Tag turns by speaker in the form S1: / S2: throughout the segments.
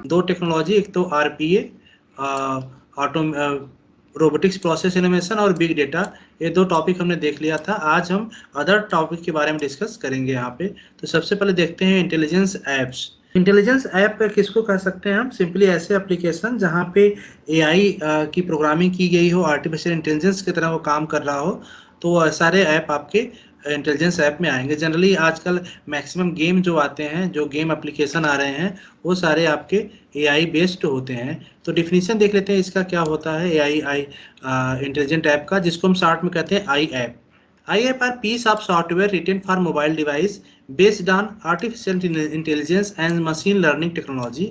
S1: दो टेक्नोलॉजी, एक तो RPA auto robotics process animation और बिग डेटा, ये दो टॉपिक हमने देख लिया था। आज हम अदर टॉपिक के बारे में डिस्कस करेंगे यहाँ पे। तो सबसे पहले देखते हैं इंटेलिजेंस ऐप्स। इंटेलिजेंस ऐप किसको कह सकते हैं हम? सिंपली ऐसे एप्लीकेशन जहाँ पे एआई की प्रोग्रामिंग की गई हो, आर्टिफिशियल इंटेलिजेंस की तरह वो काम कर रहा हो, तो सारे ऐप आपके इंटेलिजेंस ऐप में आएंगे। जनरली आजकल मैक्सिमम गेम जो आते हैं, जो गेम एप्लीकेशन आ रहे हैं, वो सारे आपके एआई बेस्ड होते हैं। तो डिफिनीशन देख लेते हैं इसका क्या होता है एआई इंटेलिजेंट ऐप का, जिसको हम शॉर्ट में कहते हैं AI app. AI app are piece of software written for mobile device based on artificial intelligence and machine learning technology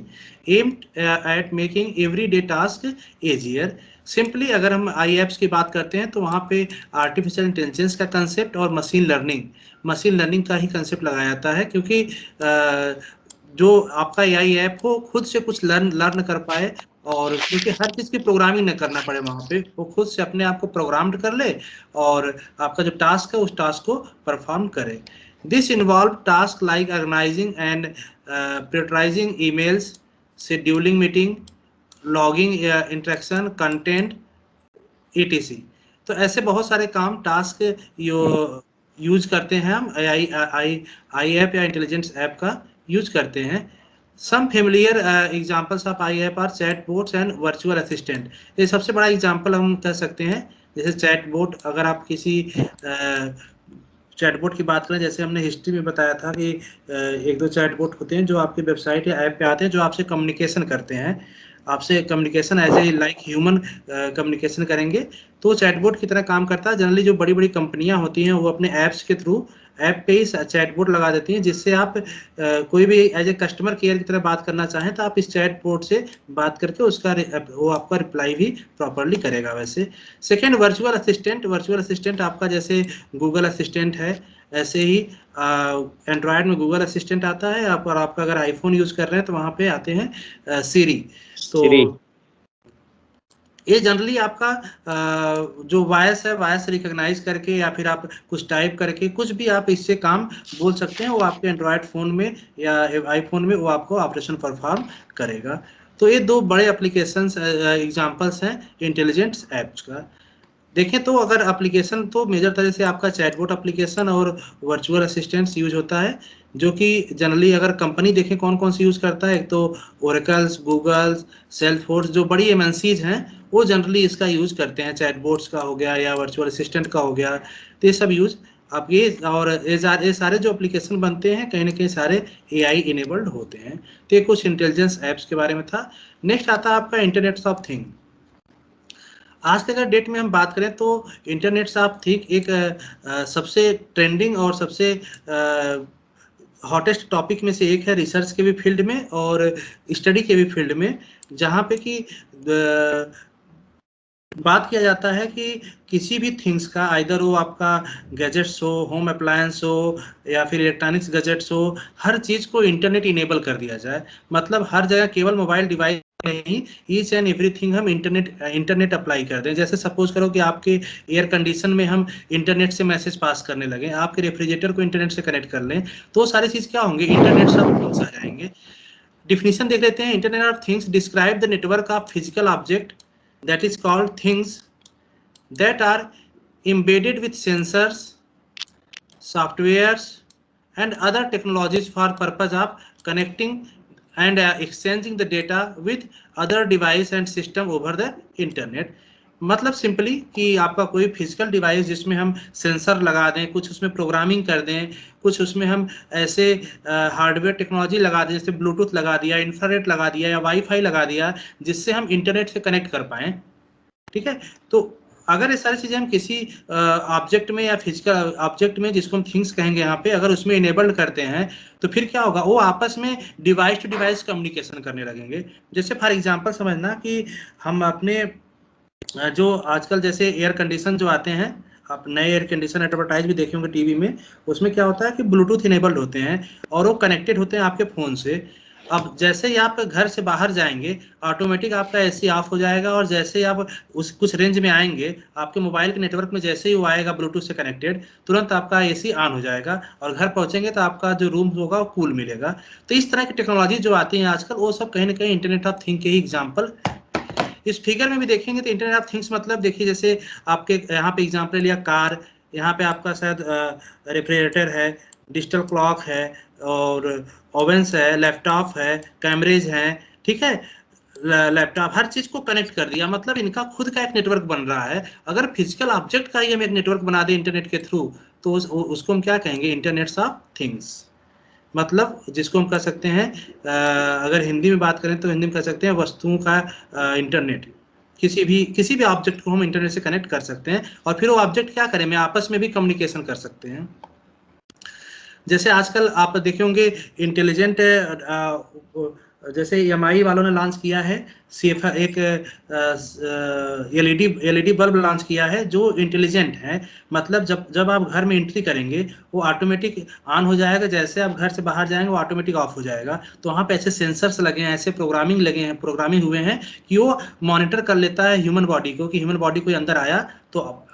S1: aimed at making everyday task easier. Simply अगर हम आई apps की बात करते हैं तो वहाँ पे आर्टिफिशियल इंटेलिजेंस का कंसेप्ट और मशीन लर्निंग का ही कंसेप्ट लगाया जाता है, क्योंकि जो आपका एआई ऐप हो खुद से कुछ लर्न कर पाए, और क्योंकि हर चीज़ की प्रोग्रामिंग न करना पड़े, वहाँ पे वो खुद से अपने आप को प्रोग्राम्ड कर ले और आपका जो टास्क है उस टास्क को परफॉर्म करे। This involved tasks like organizing and prioritizing emails, scheduling meeting, logging interaction, content, etc. तो ऐसे बहुत सारे काम टास्क यूज करते हैं हम आई ऐप या इंटेलिजेंस ऐप का यूज करते हैं। Some familiar examples of AI app are chat bots and virtual assistant. ये सबसे बड़ा एग्जांपल हम कह सकते हैं। जैसे चैट बोट, अगर आप किसी चैटबॉट की बात करें, जैसे हमने हिस्ट्री में बताया था कि एक दो चैटबॉट होते हैं जो आपकी वेबसाइट या ऐप पे आते हैं, जो आपसे कम्युनिकेशन करते हैं, आपसे communication as a like human communication करेंगे, तो चैटबॉट की तरह काम करता है। जनरली जो बड़ी बड़ी कंपनियां होती हैं वो अपने ऐप्स के थ्रू ऐप पे ही चैटबॉट लगा देती हैं, जिससे आप कोई भी एज ए कस्टमर केयर की तरह बात करना चाहें तो आप इस चैटबॉट से बात करके वो आपका रिप्लाई भी प्रॉपरली करेगा। वैसे सेकेंड, वर्चुअल असिस्टेंट आपका जैसे गूगल असिस्टेंट है, ऐसे ही एंड्रॉयड में गूगल असिस्टेंट आता है। और आपका अगर आईफोन यूज कर रहे हैं तो वहाँ पे आते हैं सीरी। तो ये जनरली आपका जो वॉइस है, वॉइस रिकॉग्नाइज करके या फिर आप कुछ टाइप करके कुछ भी आप इससे काम बोल सकते हैं, वो आपके एंड्रॉयड फ़ोन में या आईफोन में वो आपको ऑपरेशन परफॉर्म करेगा। तो ये दो बड़े एप्लीकेशंस एग्जांपल्स हैं इंटेलिजेंट ऐप्स का। देखें तो अगर एप्लीकेशन तो मेजर तरह से आपका चैटबॉट एप्लीकेशन और वर्चुअल असिस्टेंट्स यूज होता है, जो कि जनरली अगर कंपनी देखें कौन कौन सी यूज करता है, एक तो ओरेकल्स, गूगल, सेल्सफोर्स, जो बड़ी एमएनसीज हैं वो जनरली इसका यूज करते हैं। चैटबॉट्स का हो गया या वर्चुअल असिस्टेंट का हो गया, तो ये सब यूज अब ये और ये सारे जो एप्लीकेशन बनते हैं कहीं ना कहीं सारे एआई इनेबल्ड होते हैं। तो ये कुछ इंटेलिजेंस ऐप्स के बारे में था। नेक्स्ट आता है आपका इंटरनेट ऑफ थिंग। आज के अगर डेट में हम बात करें तो इंटरनेट ऑफ थिंग एक सबसे ट्रेंडिंग और सबसे हॉटेस्ट टॉपिक में से एक है, रिसर्च के भी फील्ड में और स्टडी के भी फील्ड में, जहाँ पे कि बात किया जाता है कि किसी भी थिंग्स का, आइदर वो आपका गैजेट्स हो, होम अप्लायंस हो या फिर इलेक्ट्रॉनिक्स गैजेट्स हो, हर चीज़ को इंटरनेट इनेबल कर दिया जाए। मतलब हर जगह केवल मोबाइल डिवाइस नहीं, ईच एंड एवरीथिंग हम इंटरनेट अप्लाई कर दें। जैसे सपोज करो कि आपके एयर कंडीशन में हम इंटरनेट से मैसेज पास करने लगे, आपके रेफ्रिजरेटर को इंटरनेट से कनेक्ट कर लें, तो सारी चीज़ क्या होंगे, इंटरनेट सब थिंग्स आ जाएंगे। डिफिनीशन देख लेते हैं। Internet of things describe the network of physical object that is called things that are embedded with sensors, softwares and other technologies for purpose of connecting and exchanging the data with other device and system over the internet। मतलब simply कि आपका कोई physical device जिसमें हम sensor लगा दें, कुछ उसमें प्रोग्रामिंग कर दें, कुछ उसमें हम ऐसे हार्डवेयर टेक्नोलॉजी लगा दें, जैसे ब्लूटूथ लगा दिया, इंफ्रारेड लगा दिया या वाईफाई लगा दिया, जिससे हम इंटरनेट से कनेक्ट कर पाएँ। ठीक है, तो अगर ये सारी चीजें हम किसी ऑब्जेक्ट में या फिजिकल ऑब्जेक्ट में, जिसको हम थिंग्स कहेंगे यहाँ पे, अगर उसमें इनेबल्ड करते हैं तो फिर क्या होगा, वो आपस में डिवाइस टू डिवाइस कम्युनिकेशन करने लगेंगे। जैसे फॉर एग्जांपल समझना कि हम अपने जो आजकल जैसे एयर कंडीशन जो आते हैं, आप नए एयर कंडीशन एडवर्टाइज भी देखे होंगे टीवी में, उसमें क्या होता है कि ब्लूटूथ इनेबल्ड होते हैं और वो कनेक्टेड होते हैं आपके फ़ोन से। अब जैसे ही आप घर से बाहर जाएंगे ऑटोमेटिक आपका एसी ऑफ हो जाएगा, और जैसे ही आप उस कुछ रेंज में आएंगे आपके मोबाइल के नेटवर्क में जैसे ही वो आएगा ब्लूटूथ से कनेक्टेड, तुरंत आपका एसी ऑन हो जाएगा और घर पहुंचेंगे तो आपका जो रूम होगा वो कूल मिलेगा। तो इस तरह की टेक्नोलॉजी जो आती है आजकल वो सब कहीं ना कहीं इंटरनेट ऑफ थिंग के ही एग्जाम्पल। इस फिगर में भी देखेंगे तो इंटरनेट ऑफ थिंग्स मतलब देखिए, जैसे आपके यहाँ पे एग्जाम्पल लिया कार, यहाँ पे आपका शायद रेफ्रिजरेटर है, डिजिटल क्लॉक है, और ओवेंस है, लैपटॉप है, कैमरेज हैं, ठीक है, लैपटॉप, हर चीज को कनेक्ट कर दिया, मतलब इनका खुद का एक नेटवर्क बन रहा है। अगर फिजिकल ऑब्जेक्ट का ही हम एक नेटवर्क बना दें इंटरनेट के थ्रू, तो उसको हम क्या कहेंगे, इंटरनेट ऑफ थिंग्स। मतलब जिसको हम कह सकते हैं, अगर हिंदी में बात करें तो हिंदी में कह सकते हैं वस्तुओं का इंटरनेट। किसी भी ऑब्जेक्ट को हम इंटरनेट से कनेक्ट कर सकते हैं, और फिर वो ऑब्जेक्ट क्या करें, में आपस में भी कम्युनिकेशन कर सकते हैं। जैसे आजकल आप देखे होंगे इंटेलिजेंट, जैसे एमआई वालों ने लॉन्च किया है सीएफ, एक एलईडी बल्ब लॉन्च किया है जो इंटेलिजेंट है। मतलब जब जब आप घर में एंट्री करेंगे वो ऑटोमेटिक ऑन हो जाएगा, जैसे आप घर से बाहर जाएंगे वो ऑटोमेटिक ऑफ हो जाएगा। तो वहाँ पे ऐसे सेंसर्स लगे हैं, ऐसे प्रोग्रामिंग हुए हैं कि वो मॉनिटर कर लेता है ह्यूमन बॉडी को, कि ह्यूमन बॉडी कोई अंदर आया तो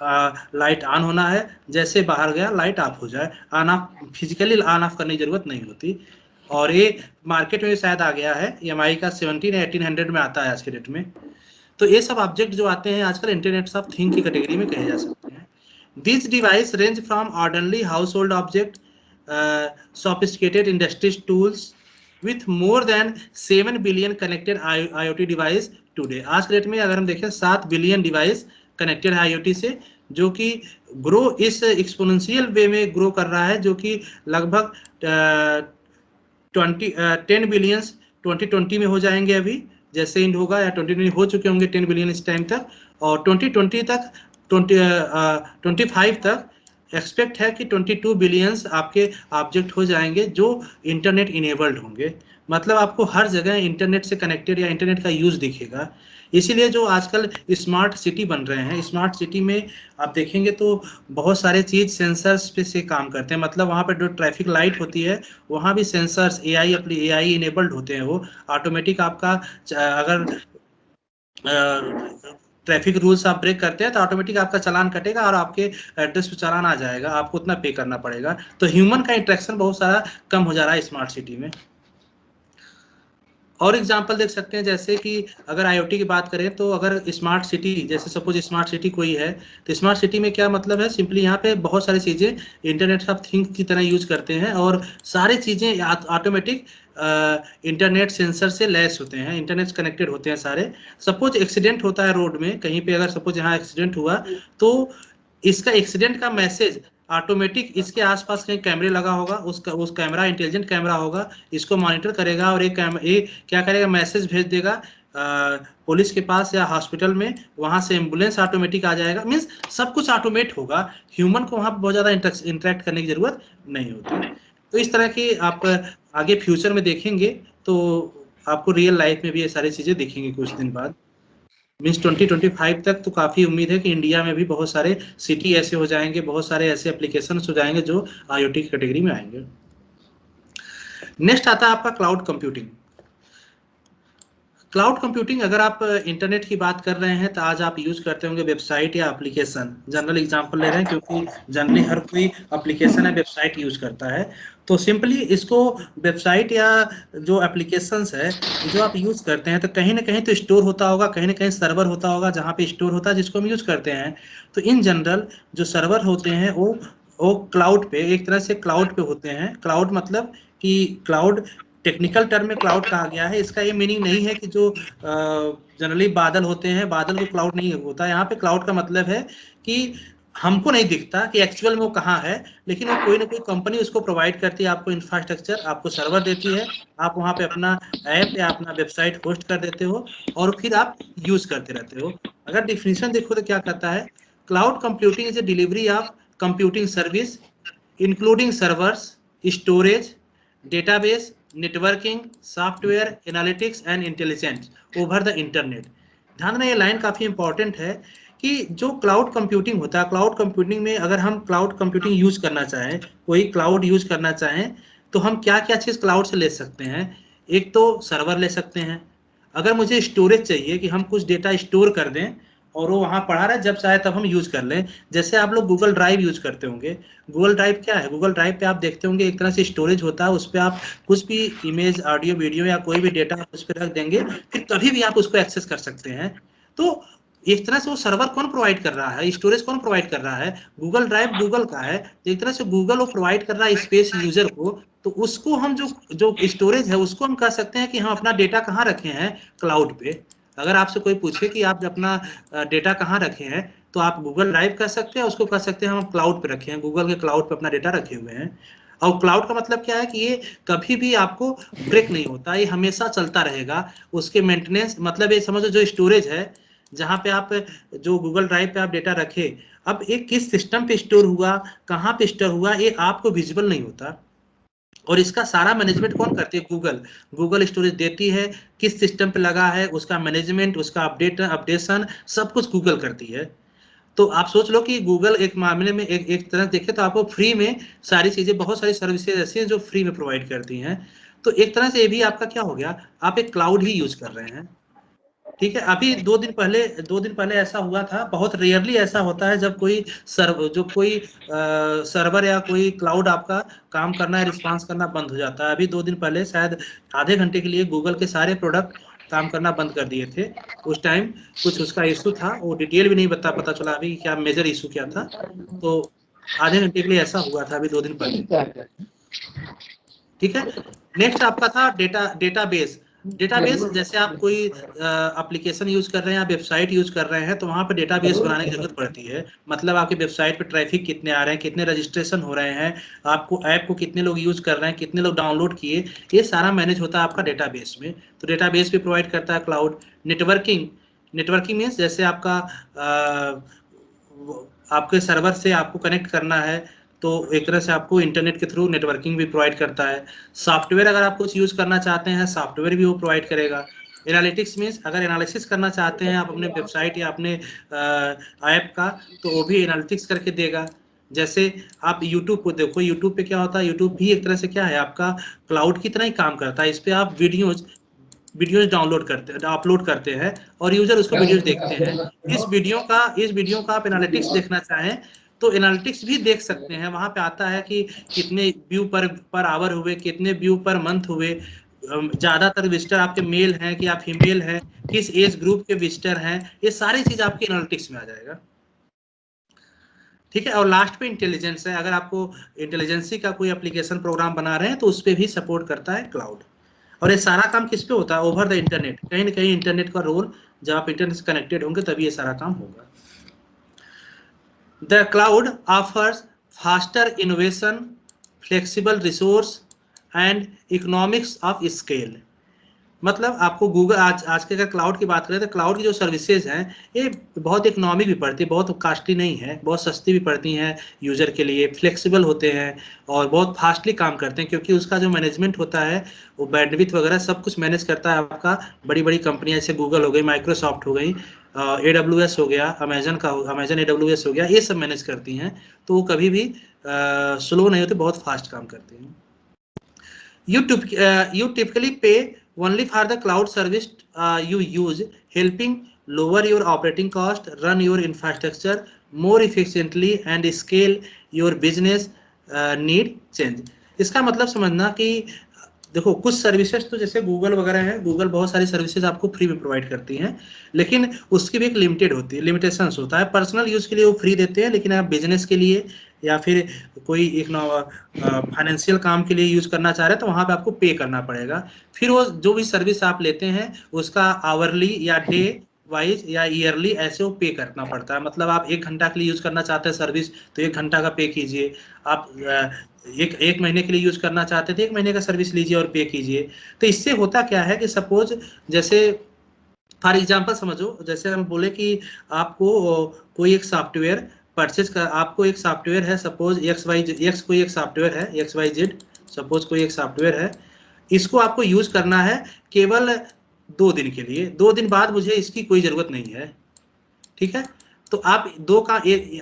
S1: लाइट ऑन होना है, जैसे बाहर गया लाइट ऑफ हो जाए। On off physically on off करने की जरूरत नहीं होती। और ये मार्केट में शायद आ गया है, EMI का 17 या 1800 में आता है आज के डेट में। तो ये सब ऑब्जेक्ट जो आते हैं आजकल इंटरनेट ऑफ थिंग की कैटेगरी में कहे जा सकते हैं। This device range from ordinary house hold object, sophisticated industries tools with more than 7 billion connected IoT device today. आज के डेट में अगर हम देखें 7 बिलियन डिवाइस कनेक्टेड है IoT से, जो कि ग्रो इस एक्सपोनेंशियल वे में ग्रो कर रहा है, जो कि लगभग 10 बिलियंस 2020 में हो जाएंगे। अभी जैसे इंड होगा या 2020 हो चुके होंगे 10 बिलियन इस टाइम तक, और 2020 तक 25 तक एक्सपेक्ट है कि 22 बिलियंस आपके ऑब्जेक्ट हो जाएंगे जो इंटरनेट इनेबल्ड होंगे। मतलब आपको हर जगह इंटरनेट से कनेक्टेड या इंटरनेट का यूज दिखेगा। इसीलिए जो आजकल स्मार्ट सिटी बन रहे हैं, स्मार्ट सिटी में आप देखेंगे तो बहुत सारे चीज सेंसर्स पे से काम करते हैं। मतलब वहाँ पे जो ट्रैफिक लाइट होती है वहाँ भी सेंसर्स AI इनेबल्ड होते हैं। वो ऑटोमेटिक आपका अगर ट्रैफिक रूल्स आप ब्रेक करते हैं तो ऑटोमेटिक आपका चालान कटेगा और आपके एड्रेस पे चालान आ जाएगा, आपको उतना पे करना पड़ेगा। तो ह्यूमन का इंटरेक्शन बहुत सारा कम हो जा रहा है स्मार्ट सिटी में। और एग्जांपल देख सकते हैं, जैसे कि अगर IoT की बात करें तो अगर स्मार्ट सिटी, जैसे सपोज स्मार्ट सिटी कोई है, तो स्मार्ट सिटी में क्या मतलब है, सिंपली यहाँ पे बहुत सारी चीज़ें इंटरनेट ऑफ थिंग्स की तरह यूज करते हैं, और सारी चीज़ें ऑटोमेटिक इंटरनेट सेंसर से लैस होते हैं, इंटरनेट कनेक्टेड होते हैं सारे। सपोज एक्सीडेंट होता है रोड में कहीं पे, अगर सपोज यहाँ एक्सीडेंट हुआ तो इसका एक्सीडेंट का मैसेज ऑटोमेटिक इसके आसपास कहीं कैमरे लगा होगा, उस कैमरा इंटेलिजेंट कैमरा होगा, इसको मॉनिटर करेगा और ये क्या करेगा, मैसेज भेज देगा पुलिस के पास या हॉस्पिटल में, वहां से एम्बुलेंस ऑटोमेटिक आ जाएगा। मीन्स सब कुछ ऑटोमेट होगा, ह्यूमन को वहां बहुत ज्यादा इंटरेक्ट करने की जरूरत नहीं होती। तो इस तरह की आप आगे फ्यूचर में देखेंगे तो आपको रियल लाइफ में भी ये सारी चीजें दिखेंगी कुछ दिन बाद। मीन्स 2025 तक तो काफी उम्मीद है कि इंडिया में भी बहुत सारे सिटी ऐसे हो जाएंगे, बहुत सारे ऐसे एप्लीकेशन हो जाएंगे जो IoT की कैटेगरी में आएंगे। नेक्स्ट आता है आपका क्लाउड कंप्यूटिंग। क्लाउड कंप्यूटिंग, अगर आप इंटरनेट की बात कर रहे हैं तो आज आप यूज करते होंगे वेबसाइट या एप्लीकेशन, जनरल एग्जांपल ले रहे हैं क्योंकि जनरली हर कोई एप्लीकेशन या वेबसाइट यूज करता है। तो सिंपली इसको वेबसाइट या जो एप्लीकेशंस है जो आप यूज करते हैं तो कहीं ना कहीं तो स्टोर होता होगा, कहीं ना कहीं सर्वर होता होगा जहाँ पे स्टोर होता है जिसको हम यूज करते हैं। तो इन जनरल जो सर्वर होते हैं वो क्लाउड पे, एक तरह से क्लाउड पे होते हैं। क्लाउड मतलब कि क्लाउड टेक्निकल टर्म में क्लाउड कहा गया है। इसका ये मीनिंग नहीं है कि जो जनरली बादल होते हैं, बादल को क्लाउड नहीं होता। यहाँ पे क्लाउड का मतलब है कि हमको नहीं दिखता कि एक्चुअल में वो कहाँ है, लेकिन वो कोई ना कोई कंपनी उसको प्रोवाइड करती है, आपको इंफ्रास्ट्रक्चर, आपको सर्वर देती है, आप वहाँ पे अपना ऐप या अपना वेबसाइट होस्ट कर देते हो और फिर आप यूज करते रहते हो। अगर डिफिनीशन देखो तो क्या कहता है, cloud computing is a delivery of computing service including servers, storage, database, networking, software, analytics and intelligence over the internet. ध्यान देना ये लाइन काफी इंपॉर्टेंट है कि जो क्लाउड कंप्यूटिंग होता है, क्लाउड कंप्यूटिंग में अगर हम क्लाउड कंप्यूटिंग यूज करना चाहें, कोई क्लाउड यूज करना चाहें, तो हम क्या क्या चीज क्लाउड से ले सकते हैं। एक तो सर्वर ले सकते हैं, अगर मुझे स्टोरेज चाहिए कि हम कुछ डेटा स्टोर कर दें और वो वहाँ पड़ा रहे, जब चाहे तब हम यूज कर लें, जैसे आप लोग गूगल ड्राइव यूज करते होंगे। गूगल ड्राइव क्या है? गूगल ड्राइव पे आप देखते होंगे एक तरह से स्टोरेज होता है, उस पर आप कुछ भी इमेज, ऑडियो, वीडियो या कोई भी डेटा आप उस पर रख देंगे, फिर कभी भी आप उसको एक्सेस कर सकते हैं। तो एक तरह से वो सर्वर कौन प्रोवाइड कर रहा है, स्टोरेज कौन प्रोवाइड कर रहा है? गूगल ड्राइव गूगल का है, तो एक तरह से गूगल वो प्रोवाइड कर रहा है स्पेस यूजर को। तो उसको हम जो जो स्टोरेज है उसको हम कह सकते हैं कि हम अपना डेटा कहाँ रखे हैं, क्लाउड पे। अगर आपसे कोई पूछे कि आप अपना डेटा कहाँ रखे हैं, तो आप गूगल ड्राइव कर सकते हैं, उसको कह सकते हैं हम क्लाउड पे रखे हैं, गूगल के क्लाउड पे अपना डेटा रखे हुए हैं। और क्लाउड का मतलब क्या है कि ये कभी भी आपको ब्रेक नहीं होता, ये हमेशा चलता रहेगा। उसके मेंटेनेंस मतलब ये समझो जो स्टोरेज है, जहाँ पे आप जो गूगल ड्राइव पे आप डेटा रखे, अब ये किस सिस्टम पे स्टोर हुआ, कहाँ पे स्टोर हुआ, ये आपको विजिबल नहीं होता। और इसका सारा मैनेजमेंट कौन करती है? गूगल। गूगल स्टोरेज देती है, किस सिस्टम पे लगा है, उसका मैनेजमेंट, उसका अपडेशन सब कुछ गूगल करती है। तो आप सोच लो कि गूगल एक मामले में एक तरह देखे तो आपको फ्री में सारी चीजें, बहुत सारी सर्विसेज ऐसी हैं जो फ्री में प्रोवाइड करती हैं। तो एक तरह से ये भी आपका क्या हो गया, आप एक क्लाउड ही यूज कर रहे हैं। ठीक है, अभी 2 दिन पहले ऐसा हुआ था, बहुत रेयरली ऐसा होता है जब कोई सर्वर या कोई क्लाउड आपका काम करना है, रिस्पांस करना बंद हो जाता है। अभी 2 दिन पहले शायद आधे घंटे के लिए गूगल के सारे प्रोडक्ट काम करना बंद कर दिए थे। उस टाइम कुछ उसका इशू था, वो डिटेल भी नहीं पता चला अभी क्या मेजर इशू क्या था। तो आधे घंटे के लिए ऐसा हुआ था अभी 2 दिन पहले। ठीक है, नेक्स्ट आपका था डेटाबेस। डेटाबेस जैसे आप कोई एप्लीकेशन यूज कर रहे हैं या वेबसाइट यूज कर रहे हैं, तो वहां पर डेटाबेस बनाने की जरूरत पड़ती है। मतलब आपके वेबसाइट पे ट्रैफिक कितने आ रहे हैं, कितने रजिस्ट्रेशन हो रहे हैं, आपको ऐप को कितने लोग यूज कर रहे हैं, कितने लोग डाउनलोड किए, ये सारा मैनेज होता है आपका डेटाबेस में। तो डेटाबेस भी प्रोवाइड करता है क्लाउड। नेटवर्किंग, नेटवर्किंग मीन्स जैसे आपका आपके सर्वर से आपको कनेक्ट करना है, तो एक तरह से आपको इंटरनेट के थ्रू नेटवर्किंग भी प्रोवाइड करता है। सॉफ्टवेयर अगर आप कुछ यूज करना चाहते हैं, सॉफ्टवेयर भी वो प्रोवाइड करेगा। एनालिटिक्स मीन्स अगर एनालिसिस करना चाहते हैं आप अपने वेबसाइट या अपने ऐप का, तो वो भी एनालिटिक्स करके देगा। जैसे आप यूट्यूब को देखो, यूट्यूब पे क्या होता है, यूट्यूब भी एक तरह से क्या है, आपका क्लाउड की तरह ही काम करता है। इस पे आप वीडियोज डाउनलोड करते हैं, अपलोड करते हैं, और यूजर उसको वीडियोज देखते हैं। इस वीडियो का आप एनालिटिक्स देखना चाहें तो एनालिटिक्स भी देख सकते हैं। वहां पे आता है कि कितने व्यू पर आवर हुए, कितने व्यू पर मंथ हुए, ज्यादातर विजिटर आपके मेल हैं कि आप फीमेल हैं, किस एज ग्रुप के विजिटर हैं, ये सारी चीज आपकी एनालिटिक्स में आ जाएगा। ठीक है, और लास्ट पे इंटेलिजेंस है। अगर आपको इंटेलिजेंसी का कोई एप्लीकेशन प्रोग्राम बना रहे हैं तो उस पर भी सपोर्ट करता है क्लाउड। और ये सारा काम किस पे होता है? Over the internet. कहीं ना कहीं इंटरनेट का रोल, जब आप इंटरनेट से कनेक्टेड होंगे तभी ये सारा काम होगा। The cloud offers faster innovation, flexible resource and economics of scale. मतलब आपको गूगल आज के अगर क्लाउड की बात करें तो क्लाउड की जो सर्विसेज हैं ये बहुत इकोनॉमिक भी पड़ती है, बहुत कॉस्टली नहीं है, बहुत सस्ती भी पड़ती हैं यूजर के लिए, फ्लेक्सिबल होते हैं और बहुत फास्टली काम करते हैं, क्योंकि उसका जो मैनेजमेंट होता है वो बैंडविड्थ वगैरह सब कुछ मैनेज करता है आपका। बड़ी बड़ी कंपनियां जैसे गूगल हो गई, माइक्रोसॉफ्ट हो गई, AWS हो गया, अमेजन AWS हो गया, ये सब मैनेज करती हैं। तो वो कभी भी स्लो नहीं होती, बहुत फास्ट काम करती हैं। You typically pay only for the cloud service you use, helping lower your operating cost, run your infrastructure more efficiently, and scale your business need change. इसका मतलब समझना कि देखो कुछ सर्विसेज तो जैसे गूगल वगैरह है, गूगल बहुत सारी सर्विसेज आपको फ्री में प्रोवाइड करती हैं, लेकिन उसकी भी एक लिमिटेड होती है, लिमिटेशंस होता है। पर्सनल यूज के लिए वो फ्री देते हैं, लेकिन आप बिजनेस के लिए या फिर कोई एक फाइनेंशियल काम के लिए यूज करना चाह रहे हैं तो वहां पे आपको पे करना पड़ेगा। फिर वो जो भी सर्विस आप लेते हैं उसका आवरली या डे वाइज या ईयरली ऐसे वो पे करना पड़ता है। मतलब आप 1 घंटा के लिए यूज करना चाहते हैं सर्विस, तो 1 घंटा का पे कीजिए। आप एक महीने के लिए यूज करना चाहते थे, 1 महीने का सर्विस लीजिए और पे कीजिए। तो इससे होता क्या है कि सपोज जैसे फॉर एग्जाम्पल समझो, जैसे हम बोले कि आपको कोई एक सॉफ्टवेयर परचेज कर, आपको एक सॉफ्टवेयर है, सपोज एक्स कोई एक सॉफ्टवेयर है, XYZ सपोज कोई एक सॉफ्टवेयर है, इसको आपको यूज करना है केवल 2 दिन के लिए। 2 दिन बाद मुझे इसकी कोई जरूरत नहीं है। ठीक है, तो आप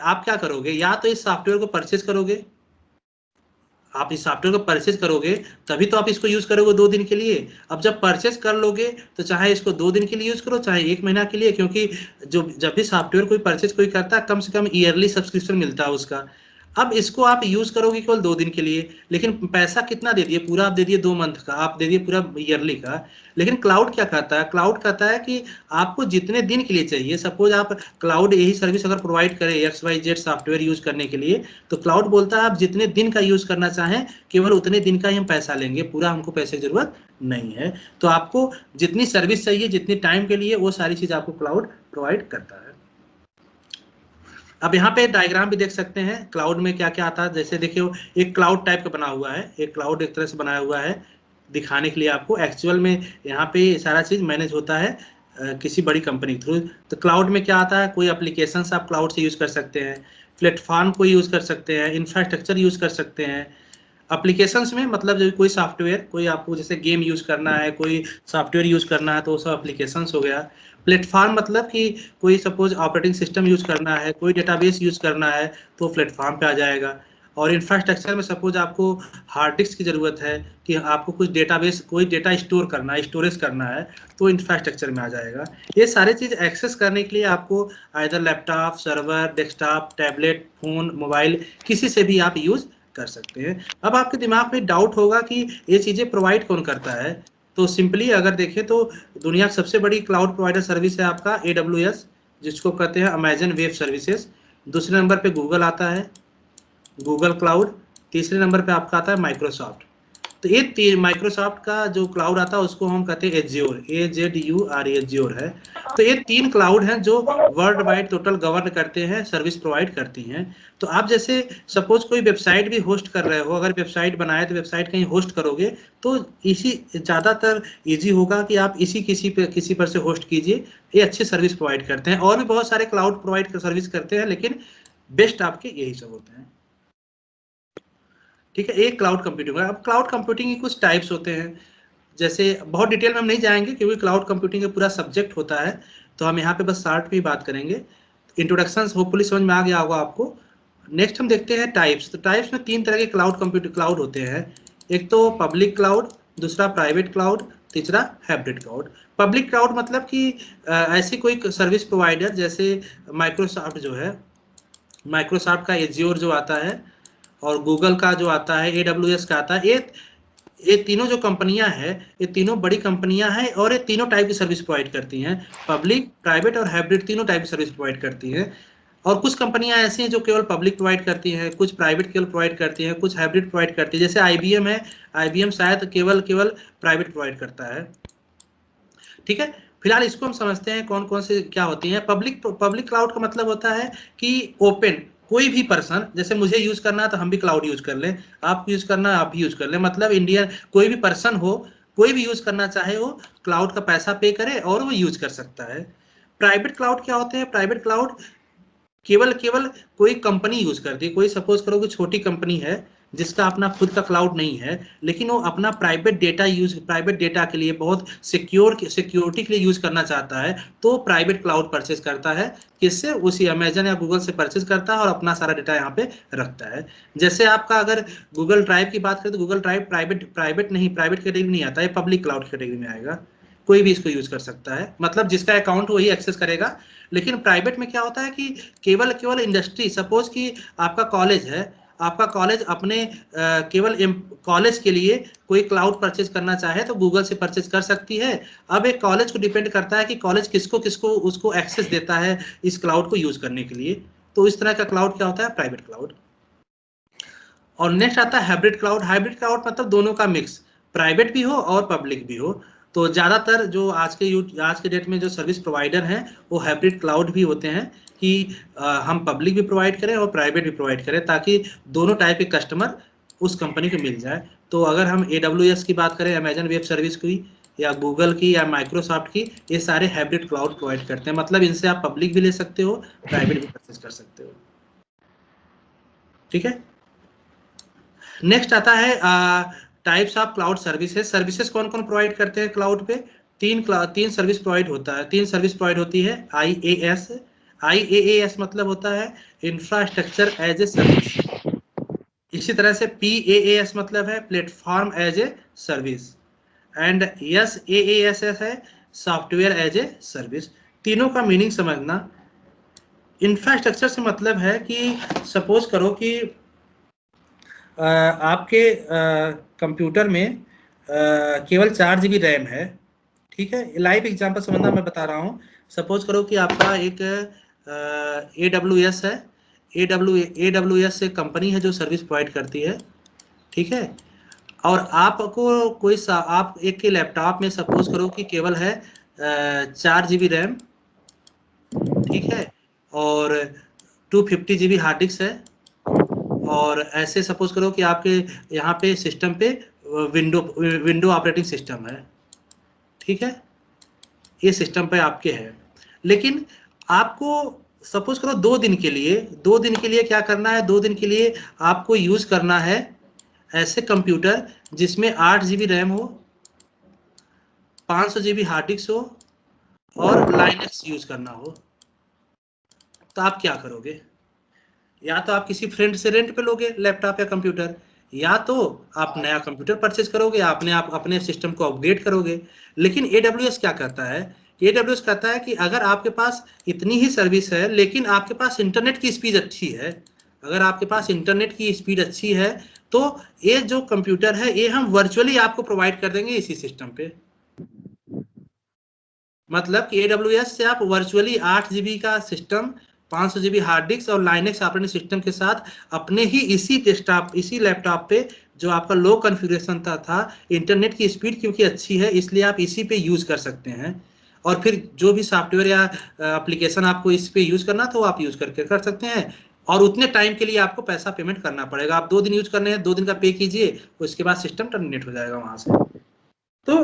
S1: आप क्या करोगे, या तो इस सॉफ्टवेयर को परचेज करोगे, आप इस सॉफ्टवेयर को परचेज करोगे तभी तो आप इसको यूज करोगे 2 दिन के लिए। अब जब परचेज कर लोगे तो चाहे इसको 2 दिन के लिए यूज करो चाहे 1 महीना के लिए, क्योंकि जो जब भी सॉफ्टवेयर कोई परचेज कोई करता है कम से कम ईयरली सब्सक्रिप्शन मिलता है उसका। अब इसको आप यूज करोगे केवल 2 दिन के लिए, लेकिन पैसा कितना दे दिए, पूरा आप दे दिए 2 मंथ का, आप दे दिए पूरा ईयरली का। लेकिन क्लाउड क्या कहता है, क्लाउड कहता है कि आपको जितने दिन के लिए चाहिए, सपोज आप क्लाउड यही सर्विस अगर प्रोवाइड करे XYZ सॉफ्टवेयर यूज करने के लिए, तो क्लाउड बोलता है आप जितने दिन का यूज करना चाहें केवल उतने दिन का ही हम पैसा लेंगे, पूरा हमको पैसे की जरूरत नहीं है। तो आपको जितनी सर्विस चाहिए जितनी टाइम के लिए, वो सारी चीज आपको क्लाउड प्रोवाइड करता है। अब यहाँ पे डायग्राम भी देख सकते हैं क्लाउड में क्या क्या आता है। जैसे देखियो एक क्लाउड टाइप का बना हुआ है, एक क्लाउड एक तरह से बनाया हुआ है दिखाने के लिए आपको। एक्चुअल में यहाँ पे सारा चीज मैनेज होता है किसी बड़ी कंपनी के थ्रू। तो क्लाउड में क्या आता है, कोई एप्लीकेशन आप क्लाउड से यूज कर सकते हैं, प्लेटफॉर्म को यूज कर सकते हैं, इंफ्रास्ट्रक्चर यूज कर सकते हैं। एप्लीकेशंस में मतलब जो कोई सॉफ्टवेयर, कोई आपको जैसे गेम यूज करना है, कोई सॉफ्टवेयर यूज करना है तो वो सब एप्लीकेशंस हो गया। प्लेटफॉर्म मतलब कि कोई सपोज ऑपरेटिंग सिस्टम यूज करना है, कोई डेटाबेस यूज करना है तो प्लेटफॉर्म पे आ जाएगा। और इंफ्रास्ट्रक्चर में सपोज आपको हार्ड डिस्क की जरूरत है कि आपको कुछ डेटाबेस कोई डेटा स्टोर करना है, स्टोरेज करना है, तो इंफ्रास्ट्रक्चर में आ जाएगा। ये सारी चीज एक्सेस करने के लिए आपको either laptop, server, desktop, tablet, phone, mobile किसी से भी आप यूज कर सकते हैं। अब आपके दिमाग में डाउट होगा कि ये चीजें प्रोवाइड कौन करता है। तो सिंपली अगर देखें तो दुनिया की सबसे बड़ी क्लाउड प्रोवाइडर सर्विस है आपका AWS, जिसको कहते हैं अमेजन वेब सर्विसेज। दूसरे नंबर पे गूगल आता है, गूगल क्लाउड। तीसरे नंबर पे आपका आता है माइक्रोसॉफ्ट। तो ये माइक्रोसॉफ्ट का जो क्लाउड आता है उसको हम कहते हैं एज्योर, AZUR, एज्योर है। तो ये 3 क्लाउड हैं जो वर्ल्ड वाइड टोटल गवर्न करते हैं, सर्विस प्रोवाइड करती हैं। तो आप जैसे सपोज कोई वेबसाइट भी होस्ट कर रहे हो, अगर वेबसाइट बनाए तो वेबसाइट कहीं होस्ट करोगे तो इसी ज़्यादातर इजी होगा कि आप इसी किसी पर से होस्ट कीजिए। ये अच्छी सर्विस प्रोवाइड करते हैं। और भी बहुत सारे क्लाउड प्रोवाइड सर्विस करते हैं लेकिन बेस्ट आपके यही सब होते हैं। ठीक है, एक क्लाउड कंप्यूटिंग है। अब क्लाउड कंप्यूटिंग के कुछ टाइप्स होते हैं, जैसे बहुत डिटेल में हम नहीं जाएंगे क्योंकि क्लाउड कंप्यूटिंग का पूरा सब्जेक्ट होता है, तो हम यहाँ पे बस शार्ट में बात करेंगे। इंट्रोडक्शन होपफुली समझ में आ गया होगा आपको। नेक्स्ट हम देखते हैं टाइप्स। तो टाइप्स में 3 तरह के क्लाउड होते हैं। एक तो पब्लिक क्लाउड, दूसरा प्राइवेट क्लाउड, तीसरा हाइब्रिड क्लाउड। पब्लिक क्लाउड मतलब कि ऐसी कोई सर्विस प्रोवाइडर जैसे माइक्रोसॉफ्ट जो है, माइक्रोसॉफ्ट का एज्योर जो आता है और गूगल का जो आता है, AWS का आता है, ये तीनों जो कंपनियां हैं ये तीनों बड़ी कंपनियां हैं और ये तीनों टाइप की सर्विस प्रोवाइड करती हैं। पब्लिक, प्राइवेट और हाइब्रिड तीनों टाइप की सर्विस प्रोवाइड करती हैं। और कुछ कंपनियां ऐसी हैं जो केवल पब्लिक प्रोवाइड करती हैं, कुछ प्राइवेट केवल प्रोवाइड करती हैं, कुछ हाइब्रिड प्रोवाइड करती है। जैसे IBM है, IBM शायद केवल केवल प्राइवेट प्रोवाइड करता है। ठीक है, फिलहाल इसको हम समझते हैं कौन कौन से क्या होती हैं। पब्लिक क्लाउड का मतलब होता है कि ओपन, कोई भी पर्सन, जैसे मुझे यूज करना है तो हम भी क्लाउड यूज कर लें, आप यूज करना है आप भी यूज कर लें, मतलब इंडिया कोई भी पर्सन हो, कोई भी यूज करना चाहे वो क्लाउड का पैसा पे करे और वो यूज कर सकता है। प्राइवेट क्लाउड क्या होते हैं, प्राइवेट क्लाउड केवल केवल कोई कंपनी यूज करती है। कोई सपोज करो कि छोटी कंपनी है जिसका अपना खुद का क्लाउड नहीं है, लेकिन वो अपना प्राइवेट डेटा के लिए बहुत सिक्योरिटी के लिए यूज करना चाहता है, तो प्राइवेट क्लाउड परचेज करता है। किससे, उसी अमेजन या गूगल से परचेज करता है और अपना सारा डेटा यहाँ पे रखता है। जैसे आपका अगर गूगल ड्राइव की बात करें तो गूगल ड्राइव प्राइवेट कैटेगरी नहीं आता है, पब्लिक क्लाउड कैटेगरी में आएगा। कोई भी इसको यूज कर सकता है, मतलब जिसका अकाउंट वही एक्सेस करेगा। लेकिन प्राइवेट में क्या होता है कि केवल केवल इंडस्ट्री, सपोज कि आपका कॉलेज है, आपका कॉलेज अपने केवल कॉलेज के लिए कोई क्लाउड परचेज करना चाहे तो गूगल से परचेज कर सकती है। अब एक कॉलेज को डिपेंड करता है कि कॉलेज किसको किसको उसको एक्सेस देता है इस क्लाउड को यूज करने के लिए। तो इस तरह का क्लाउड क्या होता है, प्राइवेट क्लाउड। और नेक्स्ट आता है हाइब्रिड क्लाउड। हाइब्रिड क्लाउड मतलब दोनों का मिक्स, प्राइवेट भी हो और पब्लिक भी हो। तो ज़्यादातर जो आज के डेट में जो सर्विस प्रोवाइडर हैं वो हाइब्रिड क्लाउड भी होते हैं कि हम पब्लिक भी प्रोवाइड करें और प्राइवेट भी प्रोवाइड करें, ताकि दोनों टाइप के कस्टमर उस कंपनी को मिल जाए। तो अगर हम AWS की बात करें, अमेजन वेब सर्विस की, या गूगल की या माइक्रोसॉफ्ट की, ये सारे हाइब्रिड क्लाउड प्रोवाइड करते हैं। मतलब इनसे आप पब्लिक भी ले सकते हो, प्राइवेट भी परचेज कर सकते हो। ठीक है, नेक्स्ट आता है types of cloud services. Services कौन कौन प्रोवाइड करते हैं क्लाउड पे, तीन सर्विस प्रोवाइड होता है, तीन सर्विस प्रोवाइड होती है। IaaS मतलब होता है इंफ्रास्ट्रक्चर एज ए सर्विस। इसी तरह से PaaS मतलब है platform as a service, and SaaS है सॉफ्टवेयर एज ए सर्विस। तीनों का मीनिंग समझना। इंफ्रास्ट्रक्चर से मतलब है कि सपोज करो कि आपके कंप्यूटर में केवल 4 GB रैम है, ठीक है। लाइव एग्जांपल समझना, मैं बता रहा हूँ। सपोज करो कि आपका एक AWS है, AWS एक कंपनी है जो सर्विस प्रोवाइड करती है, ठीक है। और आपको आप एक के लैपटॉप में सपोज करो कि केवल है 4 GB रैम, ठीक है, और 250 GB हार्ड डिस्क है, और ऐसे सपोज करो कि आपके यहाँ पे सिस्टम पे विंडो विंडो ऑपरेटिंग सिस्टम है, ठीक है। ये सिस्टम पे आपके है, लेकिन आपको सपोज करो 2 दिन के लिए, 2 दिन के लिए क्या करना है, 2 दिन के लिए आपको यूज करना है ऐसे कंप्यूटर जिसमें 8 GB रैम हो, 500 GB हार्ड डिस्क हो और लाइनक्स यूज करना हो। तो आप क्या करोगे? या तो आप किसी फ्रेंड से रेंट पे लोगे लैपटॉप या कंप्यूटर, या तो आप नया कंप्यूटर परचेज करोगे, आप अपने सिस्टम को अपग्रेड करोगे। लेकिन AWS क्या कहता है? AWS कहता है कि अगर आपके पास इतनी ही सर्विस है लेकिन आपके पास इंटरनेट की स्पीड अच्छी है, अगर आपके पास इंटरनेट की स्पीड अच्छी है, तो ये जो कंप्यूटर है ये हम वर्चुअली आपको प्रोवाइड कर देंगे इसी सिस्टम पे। मतलब कि AWS से आप वर्चुअली 8 GB का सिस्टम, 500 GB हार्ड डिस्क और लाइनक्स ऑपरेटिंग सिस्टम के साथ अपने ही इसी डेस्कटॉप, इसी लैपटॉप पे जो आपका लो कॉन्फ़िगरेशन था, इंटरनेट की स्पीड क्योंकि अच्छी है इसलिए आप इसी पे यूज कर सकते हैं। और फिर जो भी सॉफ्टवेयर या एप्लीकेशन आपको इस पे यूज करना तो आप यूज करके कर सकते हैं। और उतने टाइम के लिए आपको पैसा पेमेंट करना पड़ेगा। आप 2 दिन यूज करने हैं, 2 दिन का पे कीजिए, उसके बाद सिस्टम टर्मिनेट हो जाएगा वहां से। तो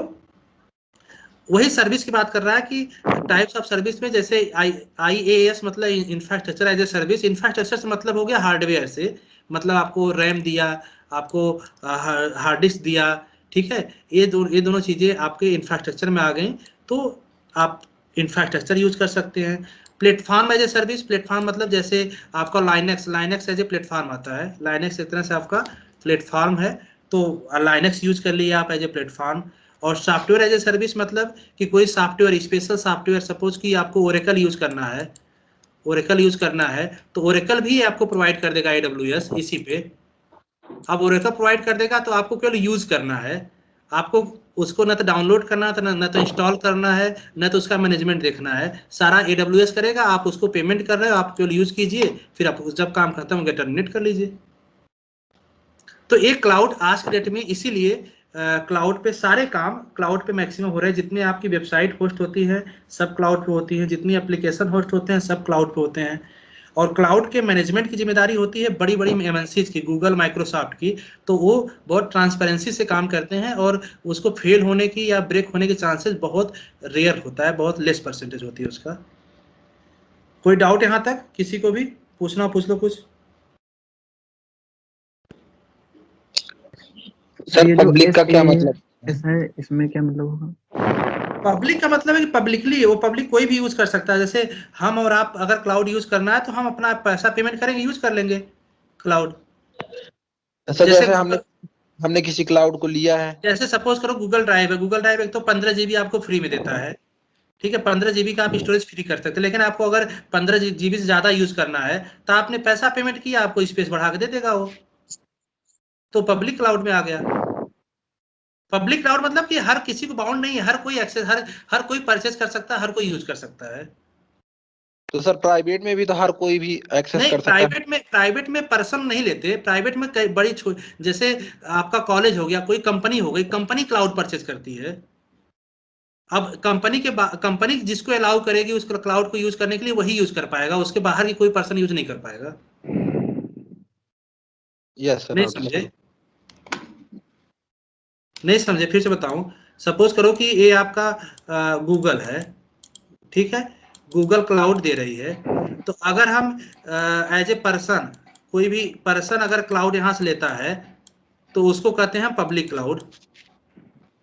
S1: वही सर्विस की बात कर रहा है कि टाइप्स ऑफ सर्विस में, जैसे IaaS मतलब infrastructure as a service. Infrastructure से मतलब हो गया हार्डवेयर से, मतलब आपको रैम दिया, आपको हार्ड डिस्क दिया, ठीक है। ये दोनों चीजें आपके इंफ्रास्ट्रक्चर में आ गई, तो आप इंफ्रास्ट्रक्चर यूज कर सकते हैं। Platform as a service, platform मतलब जैसे आपका लाइनक्स एज ए प्लेटफॉर्म आता है, लाइनक्स एक तरह से आपका प्लेटफॉर्म है, तो लाइनक्स यूज कर लिए आप एज ए प्लेटफॉर्म। और सॉफ्टवेयर एज ए सर्विस मतलब कि कोई सॉफ्टवेयर, स्पेशल सॉफ्टवेयर, सपोज कि आपको ओरेकल यूज करना है, ओरेकल यूज करना है तो ओरेकल भी आपको प्रोवाइड कर देगा AWS इसी पे। अब ओरेकल प्रोवाइड कर देगा तो आपको केवल यूज करना है, आपको उसको न तो डाउनलोड करना है, न तो इंस्टॉल करना है, न तो उसका मैनेजमेंट देखना है, सारा AWS करेगा। आप उसको पेमेंट कर रहे हो, आप केवल यूज कीजिए, फिर आप जब काम खत्म हो गया टर्मिनेट कर लीजिए। तो एक क्लाउड आज के डेट में, इसीलिए क्लाउड पे सारे काम क्लाउड पे मैक्सिमम हो रहे हैं। जितने आपकी वेबसाइट होस्ट होती है सब क्लाउड पे होती है, जितनी एप्लीकेशन होस्ट होते हैं सब क्लाउड पे होते हैं। और क्लाउड के मैनेजमेंट की जिम्मेदारी होती है बड़ी बड़ी MNCs की, गूगल, माइक्रोसॉफ्ट की। तो वो बहुत ट्रांसपेरेंसी से काम करते हैं और उसको फेल होने की या ब्रेक होने के चांसेस बहुत रेयर होता है, बहुत लेस परसेंटेज होती है उसका। कोई डाउट यहाँ तक किसी को भी पूछना, पूछ लो कुछ।
S2: सर
S3: ये जो
S2: पब्लिक का क्या मतलब
S3: है इसमें क्या मतलब होगा?
S1: पब्लिक का मतलब है कि पब्लिकली, वो पब्लिक कोई भी यूज कर सकता है। जैसे हम और आप अगर क्लाउड यूज करना है तो हम अपना पैसा पेमेंट करेंगे, यूज कर लेंगे क्लाउड।
S2: सर?
S1: जैसे
S2: जैसे हमने हमने किसी क्लाउड को लिया है।
S1: जैसे सपोज करो गूगल ड्राइव है, गूगल ड्राइव एक तो 15 GB आपको फ्री में देता है, ठीक है। 15 GB का आप स्टोरेज फ्री कर सकते हैं, लेकिन आपको अगर 15 GB से ज्यादा यूज करना है तो आपने पैसा पेमेंट किया, आपको स्पेस बढ़ा के दे देगा वो। तो पब्लिक क्लाउड में आ गया। पब्लिक क्लाउड मतलब कि हर किसी को बाउंड नहीं है, हर कोई एक्सेस, हर कोई परचेज कर सकता है, हर कोई यूज कर सकता है।
S2: तो सर प्राइवेट में भी तो हर कोई भी एक्सेस
S1: नहीं,
S2: कर सकता है।
S1: प्राइवेट में पर्सन नहीं लेते, प्राइवेट में कई बड़ी जैसे आपका कॉलेज हो गया, कोई कंपनी हो गई, कंपनी क्लाउड परचेज करती है। अब कंपनी जिसको अलाउ करेगी उस क्लाउड को यूज करने के लिए वही यूज कर पाएगा, उसके बाहर की कोई पर्सन यूज नहीं कर पाएगा।
S2: यस सर,
S1: नहीं
S2: ओके
S1: समझे?
S2: सर।
S1: नहीं समझे, फिर से बताऊं। सपोज करो कि ये आपका गूगल है, ठीक है, गूगल क्लाउड दे रही है। तो अगर हम एज ए पर्सन, कोई भी पर्सन अगर क्लाउड यहां से लेता है तो उसको कहते हैं पब्लिक क्लाउड,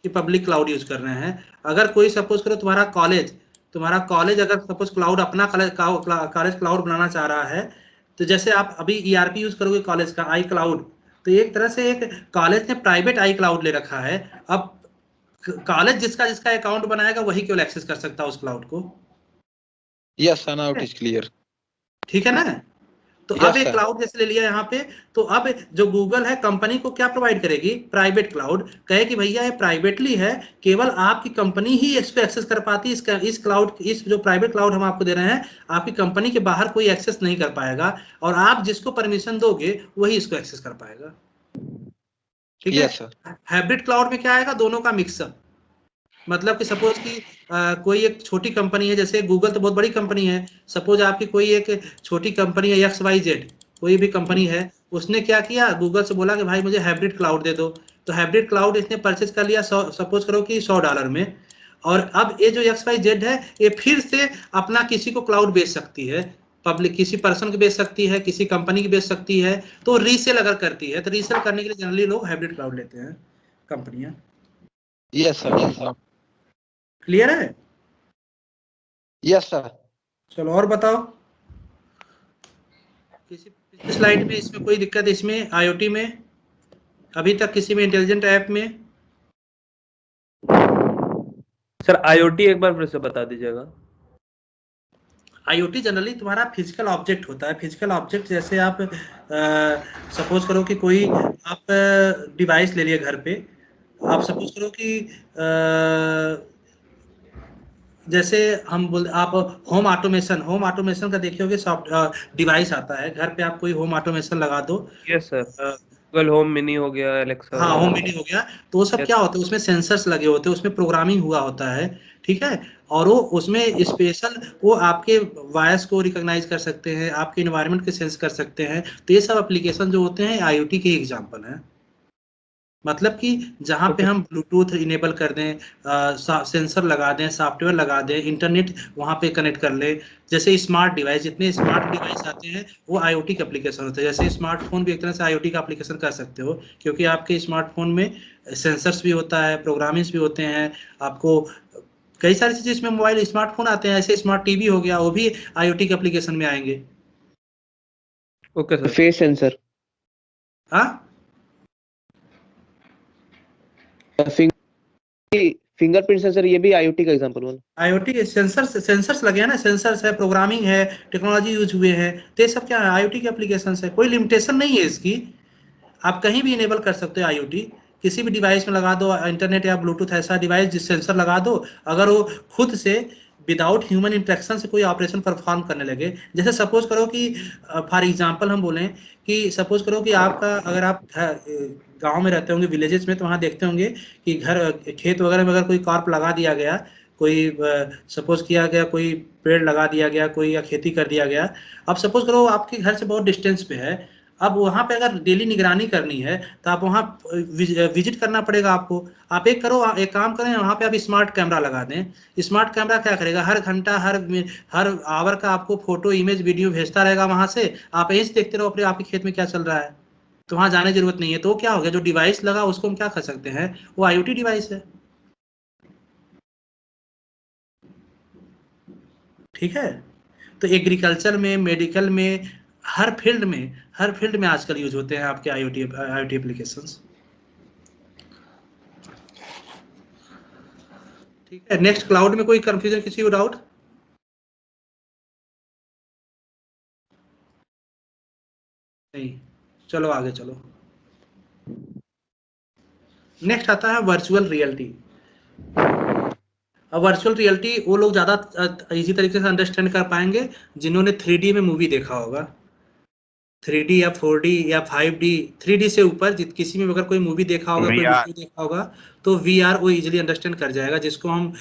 S1: कि पब्लिक क्लाउड यूज कर रहे हैं। अगर कोई सपोज करो तुम्हारा कॉलेज अगर सपोज क्लाउड, अपना कॉलेज क्लाउड बनाना चाह रहा है, तो जैसे आप अभी ERP यूज करोगे कॉलेज का, आई क्लाउड, तो एक तरह से एक कॉलेज ने प्राइवेट आई क्लाउड ले रखा है। अब कॉलेज जिसका जिसका अकाउंट बनाएगा वही केवल एक्सेस कर सकता है उस क्लाउड को।
S2: Yes, sir. Now it is clear.
S1: ठीक है ना? तो अब
S2: Yes,
S1: एक
S2: sir.
S1: क्लाउड जैसे ले लिया यहाँ पे, तो अब जो गूगल है कंपनी को क्या प्रोवाइड करेगी? Private cloud. कहे कि भैया ये प्राइवेटली है, केवल आपकी कंपनी ही इसको एक्सेस कर पाती है। इस क्लाउड, इस जो प्राइवेट क्लाउड हम आपको दे रहे हैं, आपकी कंपनी के बाहर कोई एक्सेस नहीं कर पाएगा, और आप जिसको परमिशन दोगे वही इसको एक्सेस कर पाएगा। ठीक है?
S2: Yes, sir.
S1: हाइब्रिड क्लाउड में क्या आएगा? दोनों का मिक्सअप। मतलब कि सपोज कि कोई एक छोटी कंपनी है, जैसे गूगल तो बहुत बड़ी कंपनी है, सपोज आपकी कोई एक छोटी कंपनी है XYZ, कोई भी कंपनी है, उसने क्या किया, गूगल से बोला कि भाई मुझे हाइब्रिड क्लाउड दे दो। तो हाइब्रिड क्लाउड इसने परचेज कर लिया सपोज करो कि $100 में, और अब ये जो XYZ है ये फिर से अपना किसी को क्लाउड बेच सकती है, पब्लिक किसी पर्सन को बेच सकती है, किसी कंपनी की बेच सकती है। तो रीसेल अगर करती है, तो रीसेल करने के लिए जनरली लोग हाइब्रिड क्लाउड लेते हैं कंपनियां।
S2: Yes, sir.
S1: क्लियर है?
S2: Yes, sir.
S1: चलो और बताओ, किसी स्लाइड में इसमें कोई दिक्कत है? इसमें IoT में अभी तक किसी में, इंटेलिजेंट ऐप में?
S4: सर IoT एक बार फिर से बता दीजिएगा।
S1: IoT जनरली तुम्हारा फिजिकल ऑब्जेक्ट होता है। फिजिकल ऑब्जेक्ट जैसे आप सपोज करो कि कोई आप डिवाइस ले लिए घर पे, आप सपोज करो कि जैसे हम बोल, आप होम ऑटोमेशन का देखे होगे, सॉफ्ट डिवाइस आता है घर पे, आप कोई होम ऑटोमेशन लगा दो।
S4: Yes sir, Google home mini हो गया, एलेक्सा।
S1: हाँ, होम मिनी हो गया। तो वो सब
S4: Yes.
S1: क्या होता है, उसमें सेंसर्स लगे होते हैं, उसमें प्रोग्रामिंग हुआ होता है। ठीक है? और वो उसमें स्पेशल, वो आपके वॉइस को रिकॉग्नाइज कर सकते हैं, आपके इन्वायरमेंट के सेंस कर सकते हैं। तो ये सब एप्लीकेशन जो होते हैं IoT के एग्जांपल हैं। मतलब कि जहाँ पे
S4: Okay.
S1: हम ब्लूटूथ इनेबल कर दें, सेंसर लगा दें, सॉफ्टवेयर लगा दें, इंटरनेट वहाँ पे कनेक्ट कर ले। जैसे स्मार्ट डिवाइस, जितने स्मार्ट डिवाइस आते हैं वो IoT के एप्लीकेशन होते हैं। जैसे स्मार्टफोन भी एक तरह से IoT का एप्लीकेशन कर सकते हो, क्योंकि आपके स्मार्टफोन में सेंसर्स भी होता है, प्रोग्रामिंग्स भी होते हैं, आपको कई सारी चीजें इसमें मोबाइल स्मार्टफोन आते हैं। ऐसे स्मार्ट टीवी हो गया, वो भी IoT के एप्लीकेशन में आएंगे।
S4: Okay sir.
S3: फेस सेंसर,
S1: हाँ,
S3: फिंगरप्रिंट सेंसर, ये भी IoT का एग्जांपल हुआ।
S1: IoT सेंसर्स लगे हैं ना, सेंसर्स है, प्रोग्रामिंग है, टेक्नोलॉजी यूज हुए हैं, तो ये सब क्या है? IoT के एप्लीकेशन है। कोई लिमिटेशन नहीं है इसकी, आप कहीं भी इनेबल कर सकते हो IoT। किसी भी डिवाइस में लगा दो, इंटरनेट या ब्लूटूथ ऐसा डिवाइस जिस सेंसर लगा दो, अगर वो खुद से विदाउट ह्यूमन इंटरेक्शन से कोई ऑपरेशन परफॉर्म करने लगे। जैसे सपोज करो कि फॉर एग्जांपल हम बोलें कि सपोज करो कि आपका, अगर आप गांव में रहते होंगे, विलेजेस में, तो वहाँ देखते होंगे कि घर खेत वगैरह में अगर कोई कार्प लगा दिया गया, कोई सपोज किया गया, कोई पेड़ लगा दिया गया, कोई या खेती कर दिया गया। अब सपोज करो आपके घर से बहुत डिस्टेंस पे है, अब वहाँ पे अगर डेली निगरानी करनी है तो आप वहाँ विजिट करना पड़ेगा आपको। आप एक काम करें, वहाँ पे आप स्मार्ट कैमरा लगा दें। स्मार्ट कैमरा क्या करेगा? हर घंटा, हर आवर का आपको फोटो, इमेज, वीडियो भेजता रहेगा वहाँ से। आप यहीं से देखते रहो अपने आपके खेत में क्या चल रहा है, तो वहाँ जाने की जरूरत नहीं है। तो क्या हो गया, जो डिवाइस लगा उसको हम क्या कर सकते हैं? वो IoT डिवाइस है। ठीक है? तो एग्रीकल्चर में, मेडिकल में, हर फील्ड में आजकल यूज होते हैं आपके IoT एप्लीकेशंस। ठीक है? नेक्स्ट, क्लाउड में कोई कंफ्यूजन, किसी को डाउट? नहीं, चलो आगे चलो। नेक्स्ट आता है वर्चुअल रियलिटी। अब वर्चुअल रियलिटी वो लोग ज़्यादा इजी तरीके से अंडरस्टैंड कर पाएंगे जिन्होंने 3D में मूवी देखा होगा। 3D या 4D या 5D, 3D से ऊपर किसी में अगर कोई मूवी देखा होगा, कोई वीडियो देखा होगा, तो VR वो इजीली अंडरस्टैंड कर जाएगा, जिसको हम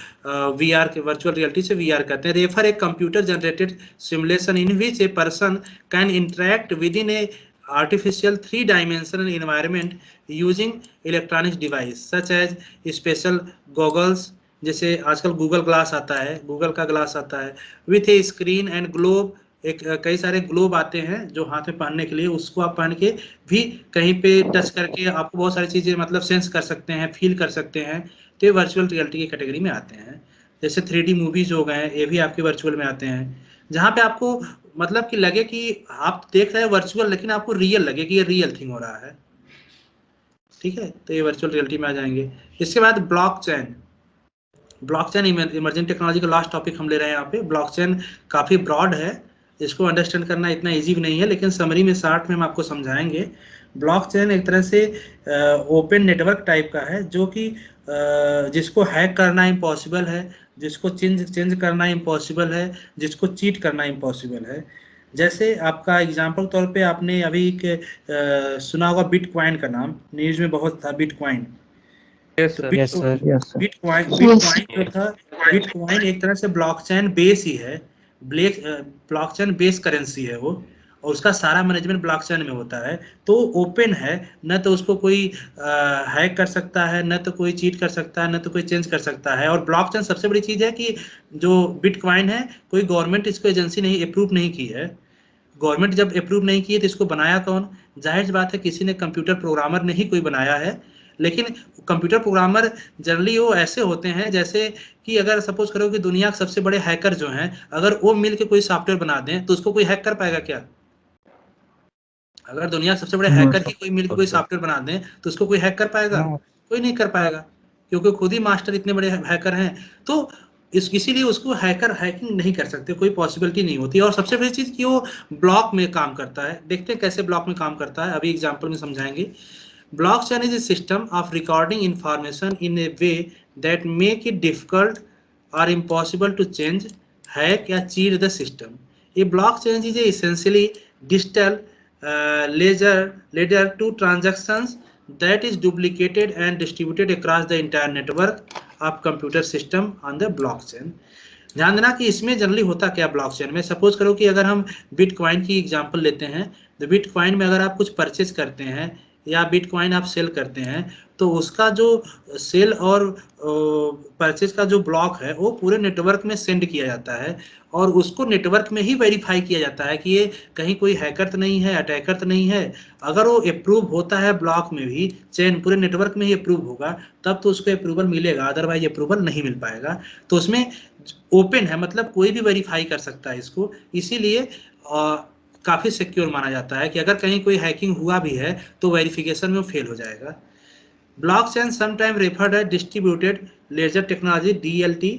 S1: VR के, वर्चुअल रियलिटी से VR कहते हैं। Refer a computer generated simulation in which a person can interact with in A artificial 3-dimensional environment using electronic device such as special goggles, जैसे आजकल गूगल ग्लास आता है, गूगल का glass आता है, with A screen and globe. एक कई सारे ग्लोब आते हैं जो हाथ में पहनने के लिए, उसको आप पहन के भी कहीं पे टच करके आपको बहुत सारी चीज़ें मतलब सेंस कर सकते हैं, फील कर सकते हैं। तो ये वर्चुअल रियलिटी की कैटेगरी में आते हैं। जैसे 3D मूवीज हो गए, ये भी आपके वर्चुअल में आते हैं, जहाँ पे आपको मतलब कि लगे कि आप देख रहे हैं वर्चुअल, लेकिन आपको रियल लगे कि ये रियल थिंग हो रहा है। ठीक है, तो ये वर्चुअल रियलिटी में आ जाएंगे। इसके बाद ब्लॉकचेन। ब्लॉकचेन इमर्जिंग टेक्नोलॉजी का लास्ट टॉपिक हम ले रहे हैं यहाँ पे। ब्लॉकचेन काफ़ी ब्रॉड है, इसको अंडरस्टैंड करना इतना इजी भी नहीं है, लेकिन समरी में शार्ट में हम आपको समझाएंगे। ब्लॉकचेन एक तरह से ओपन नेटवर्क टाइप का है, जो कि जिसको हैक करना इम्पॉसिबल है, जिसको चेंज करना इम्पॉसिबल है, जिसको चीट करना इम्पॉसिबल है। जैसे आपका एग्जाम्पल तौर पे आपने अभी सुना होगा बिटकॉइन का नाम, न्यूज में बहुत था बिटकॉइन।
S4: यस
S1: तो
S4: सर।
S1: बिटकॉइन जो था, बिटकॉइन एक तरह से ब्लॉकचेन बेस ही है, ब्लॉकचेन बेस करेंसी है वो, और उसका सारा मैनेजमेंट ब्लॉकचेन में होता है। तो ओपन है, न तो उसको कोई हैक कर सकता है, न तो कोई चीट कर सकता है, न तो कोई चेंज कर सकता है। और ब्लॉकचेन सबसे बड़ी चीज़ है कि जो बिटकॉइन है, कोई गवर्नमेंट इसको एजेंसी नहीं अप्रूव नहीं की है। गवर्नमेंट जब अप्रूव नहीं की है तो इसको बनाया कौन? जाहिर सी बात है किसी ने, कंप्यूटर प्रोग्रामर ने ही कोई बनाया है। लेकिन कंप्यूटर प्रोग्रामर जनरली वो ऐसे होते हैं जैसे कि अगर सपोज करो कि दुनिया के सबसे बड़े हैकर जो हैं, अगर वो मिल के कोई सॉफ्टवेयर बना दें तो उसको कोई हैक कर पाएगा क्या? अगर दुनिया के सबसे बड़े हैकर ही कोई मिल के कोई सॉफ्टवेयर बना दें तो उसको कोई हैक कर पाएगा? कोई नहीं कर पाएगा, क्योंकि खुद ही मास्टर इतने बड़े हैकर हैं। तो इसीलिए उसको हैकिंग नहीं कर सकते, कोई पॉसिबिलिटी नहीं होती। और सबसे बड़ी चीज़ कि वो ब्लॉक में काम करता है। देखते हैं कैसे ब्लॉक में काम करता है, अभी एग्जाम्पल में समझाएंगे। Blockchain is a system of recording information in a way that make it difficult or impossible to change, hack या cheat the system. A blockchain is essentially digital ledger to transactions that is duplicated and distributed across the entire network of computer system on the blockchain. ध्यान देना कि इसमें generally होता क्या blockchain में। Suppose करो कि अगर हम बिटकॉइन की एग्जांपल लेते हैं, तो बिटकॉइन में अगर आप कुछ परचेज करते हैं या बिटकॉइन आप सेल करते हैं, तो उसका जो सेल और परचेज का जो ब्लॉक है वो पूरे नेटवर्क में सेंड किया जाता है, और उसको नेटवर्क में ही वेरीफाई किया जाता है कि ये कहीं कोई हैकर तो नहीं है, अटैकर तो नहीं है। अगर वो अप्रूव होता है ब्लॉक में भी, चेन पूरे नेटवर्क में ही अप्रूव होगा, तब तो उसको अप्रूवल मिलेगा, अदरवाइज अप्रूवल नहीं मिल पाएगा। तो उसमें ओपन है, मतलब कोई भी वेरीफाई कर सकता है इसको, इसीलिए काफ़ी सिक्योर माना जाता है कि अगर कहीं कोई हैकिंग हुआ भी है तो वेरिफिकेशन में फेल हो जाएगा। Blockchain sometime referred as distributed ledger technology DLT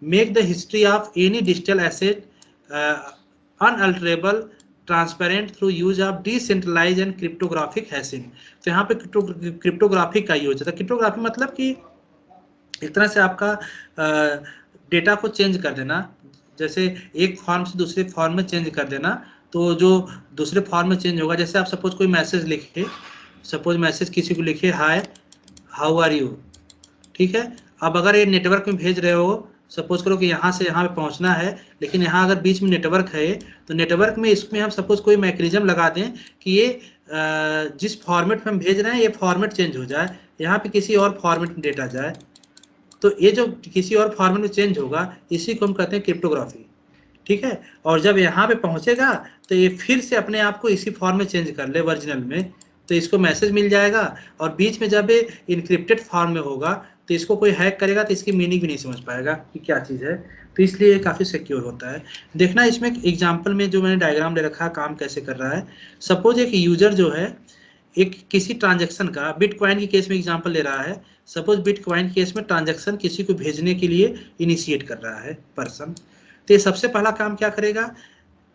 S1: make the history of any digital asset unalterable transparent through use of decentralize and cryptographic hashing. तो यहाँ पे क्रिप्टोग्राफिक का यूज होता है। क्रिप्टोग्राफी मतलब कि एक तरह से आपका डेटा को चेंज कर देना, जैसे एक फॉर्म से दूसरे फॉर्म में चेंज कर देना। तो जो दूसरे फॉर्म में चेंज होगा, जैसे आप सपोज कोई मैसेज लिखे, सपोज मैसेज किसी को लिखे हाय हाउ आर यू, ठीक है। अब अगर ये नेटवर्क में भेज रहे हो, सपोज करो कि यहाँ से यहाँ पे पहुँचना है, लेकिन यहाँ अगर बीच में नेटवर्क है, तो नेटवर्क में इसमें हम सपोज कोई मैकेनिज्म लगा दें कि ये जिस फॉर्मेट में हम भेज रहे हैं ये फॉर्मेट चेंज हो जाए, यहाँ पे किसी और फॉर्मेट में डेटा जाए। तो ये जो किसी और फॉर्मेट में चेंज होगा, इसी को हम कहते हैं क्रिप्टोग्राफी, ठीक है। और जब यहाँ पे पहुँचेगा तो ये फिर से अपने आप को इसी फॉर्म में चेंज कर ले ओरिजिनल में, तो इसको मैसेज मिल जाएगा। और बीच में जब ये इनक्रिप्टेड फॉर्म में होगा तो इसको कोई हैक करेगा तो इसकी मीनिंग भी नहीं समझ पाएगा कि क्या चीज़ है। तो इसलिए ये काफ़ी सिक्योर होता है। देखना इसमें एग्जाम्पल में जो मैंने डायग्राम ले रखा है काम कैसे कर रहा है। सपोज एक यूजर जो है एक किसी ट्रांजेक्शन का, बिटकॉइन की केस में एग्जांपल ले रहा है, सपोज बिटकॉइन केस में ट्रांजेक्शन किसी को भेजने के लिए इनिशिएट कर रहा है पर्सन, तो ये सबसे पहला काम क्या करेगा,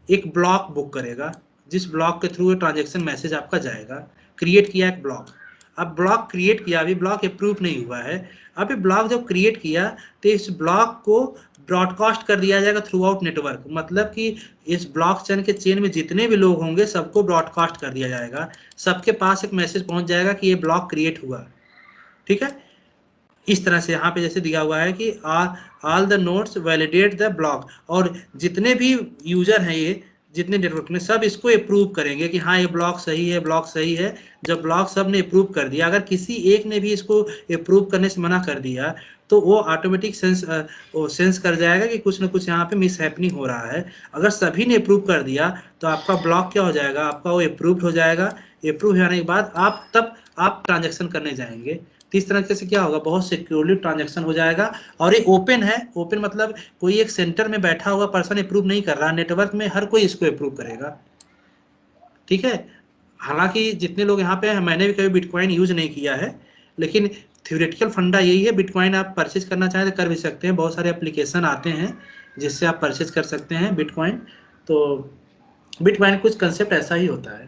S1: एक ब्लॉक बुक करेगा, जिस ब्लॉक के थ्रू ट्रांजेक्शन मैसेज आपका जाएगा। क्रिएट किया एक ब्लॉक, अब ब्लॉक क्रिएट किया, अभी ब्लॉक अप्रूव नहीं हुआ है। अब ये ब्लॉक जब क्रिएट किया तो इस ब्लॉक को ब्रॉडकास्ट कर दिया जाएगा थ्रू आउट नेटवर्क, मतलब कि इस ब्लॉकचेन के चेन में जितने भी लोग होंगे सबको ब्रॉडकास्ट कर दिया जाएगा, सबके पास एक मैसेज पहुंच जाएगा कि ये ब्लॉक क्रिएट हुआ, ठीक है। इस तरह से यहाँ पे जैसे दिया हुआ है कि all the nodes validate the block, और जितने भी यूजर हैं ये जितने नेटवर्क में सब इसको अप्रूव करेंगे कि हाँ ये ब्लॉक सही है, ब्लॉक सही है। जब ब्लॉक सब ने अप्रूव कर दिया, अगर किसी एक ने भी इसको अप्रूव करने से मना कर दिया तो वो ऑटोमेटिक सेंस कर जाएगा कि कुछ ना कुछ यहाँ पे मिस हैपनिंग हो रहा है। अगर सभी ने अप्रूव कर दिया तो आपका ब्लॉक क्या हो जाएगा, आपका वो अप्रूव्ड हो जाएगा। अप्रूव होने के बाद आप ट्रांजेक्शन करने जाएंगे, तो इस तरह से क्या होगा, बहुत सिक्योरली ट्रांजैक्शन हो जाएगा। और ये ओपन है, ओपन मतलब कोई एक सेंटर में बैठा हुआ पर्सन अप्रूव नहीं कर रहा, नेटवर्क में हर कोई इसको अप्रूव करेगा, ठीक है। हालांकि जितने लोग यहाँ पे हैं, मैंने भी कभी बिटकॉइन यूज नहीं किया है, लेकिन थ्योरेटिकल फंडा यही है। बिटकॉइन आप परचेज करना चाहें तो कर भी सकते हैं, बहुत सारे एप्लीकेशन आते हैं जिससे आप परचेज कर सकते हैं बिटकॉइन। तो बिटकॉइन कुछ कंसेप्ट ऐसा ही होता है।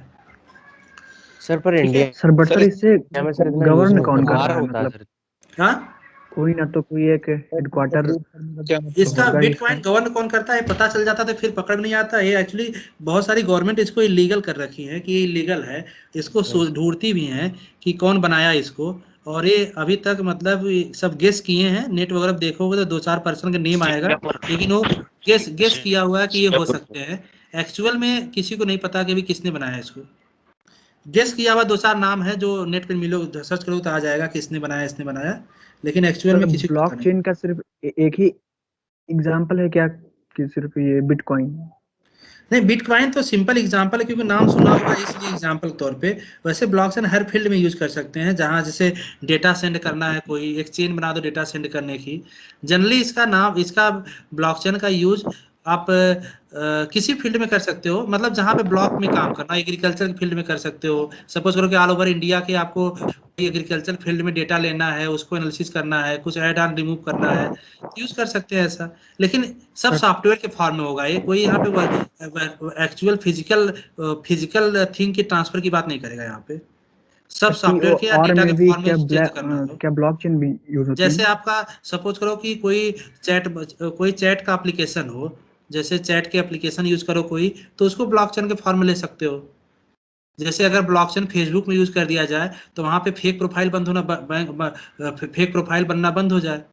S3: सर पर
S1: ठीक है
S3: इंडिया
S5: सर बट सर इससे
S3: में सर इतना यूज
S5: गवर्न
S3: नहीं
S5: कौन
S3: होता,
S5: कर
S3: बाहर
S5: रहा है?
S3: होता है
S5: मतलब
S3: सर।
S1: हाँ,
S5: कोई ना तो कोई एक हेडक्वार्टर
S2: क्या
S5: तो
S1: इसका
S5: होगा ही
S1: बिटकॉइन
S5: इसका।
S1: गवर्न कौन करता है पता चल जाता तो फिर पकड़ नहीं आता। ये एक्चुअली बहुत सारी गवर्नमेंट इसको इलीगल कर रखी है कि ये इलीगल है, इसको ढूंढती भी हैं कि कौन बनाया इसको। और ये अभी तक मतलब ये सब गेस किए हैं, नेट वगैरह देखोगे तो 2-4 पर्सन का नेम आएगा, लेकिन वो गेस किया हुआ है कि ये हो सकते हैं। एक्चुअल में किसी को नहीं पता कि अभी किसने बनाया इसको। गेस किया हुआ 2-4 नाम है जो नेट पे मिलो, सर्च करो तो आ जाएगा किसने बनाया, इसने बनाया, लेकिन एक्चुअल में किसी को पता नहीं।
S5: ब्लॉकचेन का सिर्फ एक ही एग्जांपल है क्या कि सिर्फ ये बिटकॉइन?
S1: नहीं, बिटकॉइन तो सिंपल एग्जांपल है क्योंकि नाम सुना होगा इसलिए एग्जांपल के तौर पे। वैसे ब्लॉकचेन हर फील्ड में यूज कर सकते हैं, जहां जैसे डेटा सेंड करना है, कोई एक चेन बना दो डेटा सेंड करने की। जनरली इसका ब्लॉकचेन का यूज आप किसी फील्ड में कर सकते हो, मतलब जहां पे ब्लॉक में काम करना, एग्रीकल्चर की फील्ड में कर सकते हो। सपोज करो कि ऑल ओवर इंडिया के आपको एग्रीकल्चर फील्ड में डेटा लेना है, उसको एनालिसिस करना है, कुछ ऐड ऑन रिमूव करना है, यूज कर सकते हैं ऐसा। लेकिन सब सॉफ्टवेयर के फॉर्म में होगा, ये कोई यहाँ पे एक्चुअल फिजिकल थिंग की ट्रांसफर की बात नहीं करेगा यहाँ पे। सब सॉफ्टवेयर के या
S5: और
S1: डेटा
S5: में
S1: के
S5: भी
S1: फॉर्म में चेंज करना हो।
S5: क्या ब्लॉकचेन भी यूज होती
S1: जैसे
S5: है?
S1: आपका सपोज करो कि कोई चैट का एप्लीकेशन हो, जैसे चैट के एप्लीकेशन यूज करो कोई, तो उसको ब्लॉकचेन के फॉर्म में ले सकते हो। जैसे अगर ब्लॉकचेन फेसबुक में यूज कर दिया जाए तो वहां पे फेक प्रोफाइल बंद होना, फेक प्रोफाइल बनना बंद हो जाए।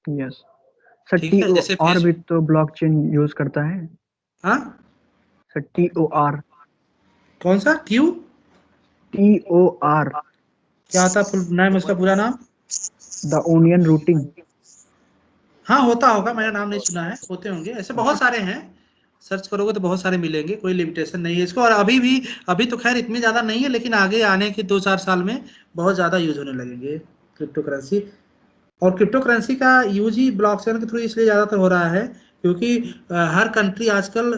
S5: Yes sir.
S1: ठीक है,
S5: टी ओ
S1: जैसे
S5: आर भी
S1: फेसबुक।
S5: तो ब्लॉकचेन यूज करता है
S1: हाँ,
S5: सर। TOR
S1: कौन सा क्यू?
S5: TOR
S1: क्या होता है फुल नाम, उसका पूरा नाम?
S5: The onion routing.
S1: हाँ, होता होगा, मैंने नाम नहीं सुना है, होते होंगे ऐसे बहुत सारे हैं। सर्च करोगे तो बहुत सारे मिलेंगे, कोई लिमिटेशन नहीं है इसको। और अभी तो खैर इतने ज़्यादा नहीं है, लेकिन आगे आने के 2-4 साल में बहुत ज़्यादा यूज होने लगेंगे क्रिप्टो करेंसी। और क्रिप्टो करेंसी का यूज ही ब्लॉकचेन के थ्रू इसलिए ज़्यादातर हो रहा है क्योंकि हर कंट्री आजकल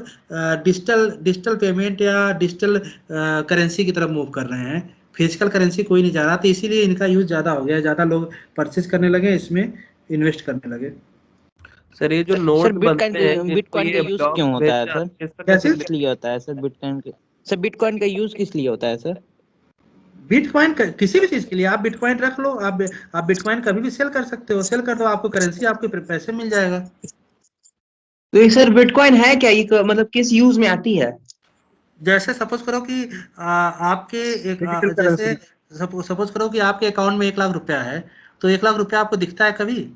S1: डिजिटल पेमेंट या डिजिटल करेंसी की तरफ मूव कर रहे हैं। फिजिकल करेंसी कोई नहीं जा रहा, तो इसीलिए इनका यूज ज़्यादा हो गया, ज़्यादा लोग परचेज करने लगे, इसमें इन्वेस्ट करने लगे।
S4: सर ये जो
S3: सर
S4: नोट
S3: बिटकॉइन
S4: बनते हैं
S3: का
S4: जिसको
S3: बिटकॉइन का
S4: ये
S3: यूज
S4: ब्लॉक
S3: क्यों होता है
S4: भेजते हैं,
S3: सर?
S4: इसका क्या
S1: कैसे?
S3: किस लिए होता है सर बिटकॉइन का यूज किस लिए होता है सर?
S1: बिटकॉइन किसी भी चीज के लिए आप बिटकॉइन रख लो, आप बिटकॉइन कभी भी सेल कर सकते हो, सेल कर दो, आपको करेंसी, आपके पैसे मिल जाएगा।
S6: तो ये सर बिटकॉइन है क्या? ये मतलब किस यूज में आती है?
S1: जैसे सपोज करो कि आपके
S5: डिजिटल
S1: जैसे
S5: करेंसी।
S1: सपोज करो कि आपके अकाउंट में 1 लाख रुपया है, तो 1 लाख रुपया आपको दिखता है कभी?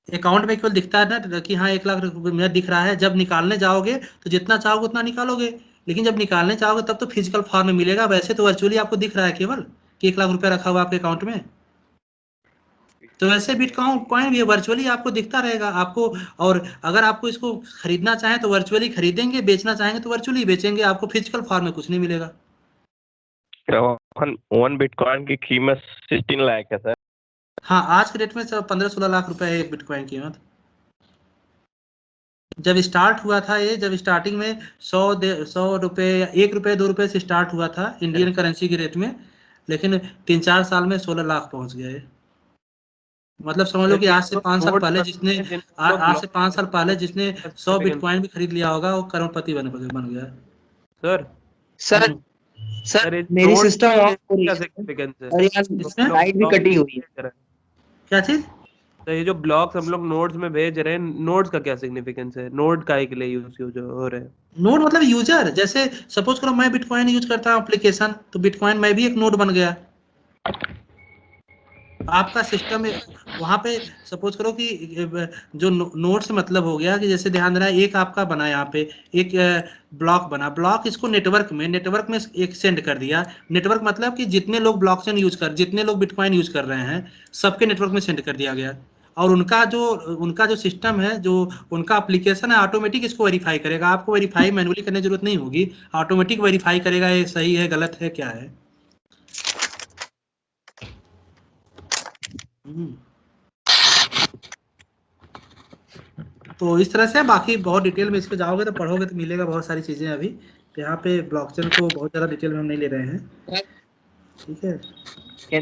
S1: अकाउंट में केवल दिखता है ना कि हाँ 1 लाख रुपया मेरा दिख रहा है। जब निकालने जाओगे तो जितना चाहोगे उतना निकालोगे, लेकिन जब निकालने चाहोगे तब तो फिजिकल फॉर्म में मिलेगा। वैसे तो वर्चुअली आपको दिख रहा है केवल कि 1 लाख रुपया रखा हुआ आपके अकाउंट में। तो वैसे बिटकॉइन कॉइन भी वर्चुअली आपको दिखता रहेगा आपको। और अगर आपको इसको खरीदना चाहें तो वर्चुअली खरीदेंगे, बेचना चाहेंगे तो वर्चुअली बेचेंगे, आपको फिजिकल फॉर्म में कुछ नहीं मिलेगा।
S7: वन बिटकॉइन की कीमत 16 लाख है सर।
S1: हाँ, आज के डेट में 15-16 लाख रुपए है एक बिटकॉइन की कीमत। जब स्टार्ट हुआ था ये, जब स्टार्टिंग में 100 रुपये या 1 रुपये 2 रुपये से स्टार्ट हुआ था इंडियन करेंसी के रेट में, लेकिन 3-4 साल में 16 लाख पहुंच गए। मतलब समझ लो कि आज से 5 साल पहले जिसने आज से 5 साल पहले जिसने 100 बिटकॉइन भी खरीद लिया होगा वो करोड़पति बन गया।
S4: सर
S6: सर
S1: हम्म,
S6: सर
S4: ये
S6: मेरी
S4: नोट
S6: सिस्टम ऑफ हो रही
S4: क्या
S6: है
S4: सिग्निफिकेंस है?
S6: और यार
S1: इसमें
S6: लाइट भी कटी हुई है।
S1: क्या चीज?
S4: तो ये जो ब्लॉक्स हम लोग नोड्स में भेज रहे हैं, नोड्स का क्या सिग्निफिकेंस है? नोड का के लिए यूज हो रहे हैं?
S1: नोड मतलब यूजर। जैसे सपोज करो मैं बिटकॉइन यूज करता हूँ एप्लीकेशन, तो बिटकॉइन मैं भी एक नोड बन गया। आपका सिस्टम वहां पे सपोज करो कि जो नोड से मतलब हो गया कि जैसे ध्यान देना, एक आपका बना यहाँ पे एक ब्लॉक बना, ब्लॉक इसको नेटवर्क में एक सेंड कर दिया। नेटवर्क मतलब कि जितने लोग बिटकॉइन यूज कर रहे हैं सबके नेटवर्क में सेंड कर दिया गया। और उनका जो सिस्टम है, जो उनका एप्लीकेशन है, ऑटोमेटिक इसको वेरीफाई करेगा। आपको वेरीफाई मैनुअली करने की जरूरत नहीं होगी, ऑटोमेटिक वेरीफाई करेगा ये सही है गलत है क्या है। हम्म। तो इस तरह से बाकी बहुत डिटेल में इस पे जाओगे तो पढ़ोगे तो मिलेगा बहुत सारी चीज़ें अभी यहाँ पे ब्लॉकचेन को बहुत ज़्यादा डिटेल में हम नहीं ले रहे हैं, ठीक है।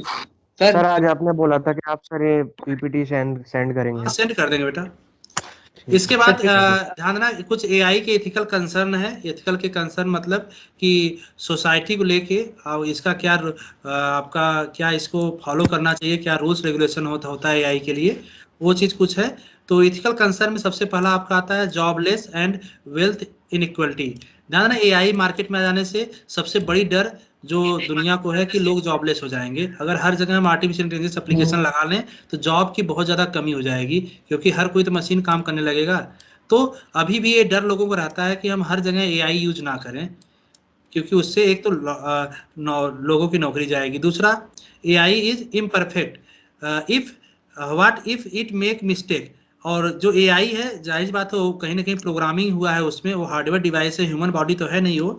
S3: सर आज आपने बोला था कि आप सर ये पीपीटी सेंड करेंगे।
S1: हाँ, सेंड कर देंगे बेटा। इसके बाद ध्यान देना, कुछ एआई के एथिकल कंसर्न है। एथिकल के कंसर्न मतलब कि सोसाइटी को लेके इसका क्या आपका क्या इसको फॉलो करना चाहिए, क्या रूल्स रेगुलेशन होता है एआई के लिए, वो चीज़ कुछ है। तो एथिकल कंसर्न में सबसे पहला आपका आता है जॉबलेस एंड वेल्थ इनइक्वलिटी। ध्यान देना, एआई मार्केट में आ जाने से सबसे बड़ी डर जो दुनिया को है कि लोग जॉबलेस हो जाएंगे। अगर हर जगह हम आर्टिफिशियल इंटेलिजेंस एप्लीकेशन लगा लें तो जॉब की बहुत ज़्यादा कमी हो जाएगी, क्योंकि हर कोई तो मशीन काम करने लगेगा। तो अभी भी ये डर लोगों को रहता है कि हम हर जगह एआई यूज ना करें, क्योंकि उससे एक तो लोगों की नौकरी जाएगी। दूसरा, AI is imperfect if it make mistake. और जो एआई है, जाहिर बात हो कहीं ना कहीं प्रोग्रामिंग हुआ है उसमें, वो हार्डवेयर डिवाइस है, ह्यूमन बॉडी तो है नहीं वो,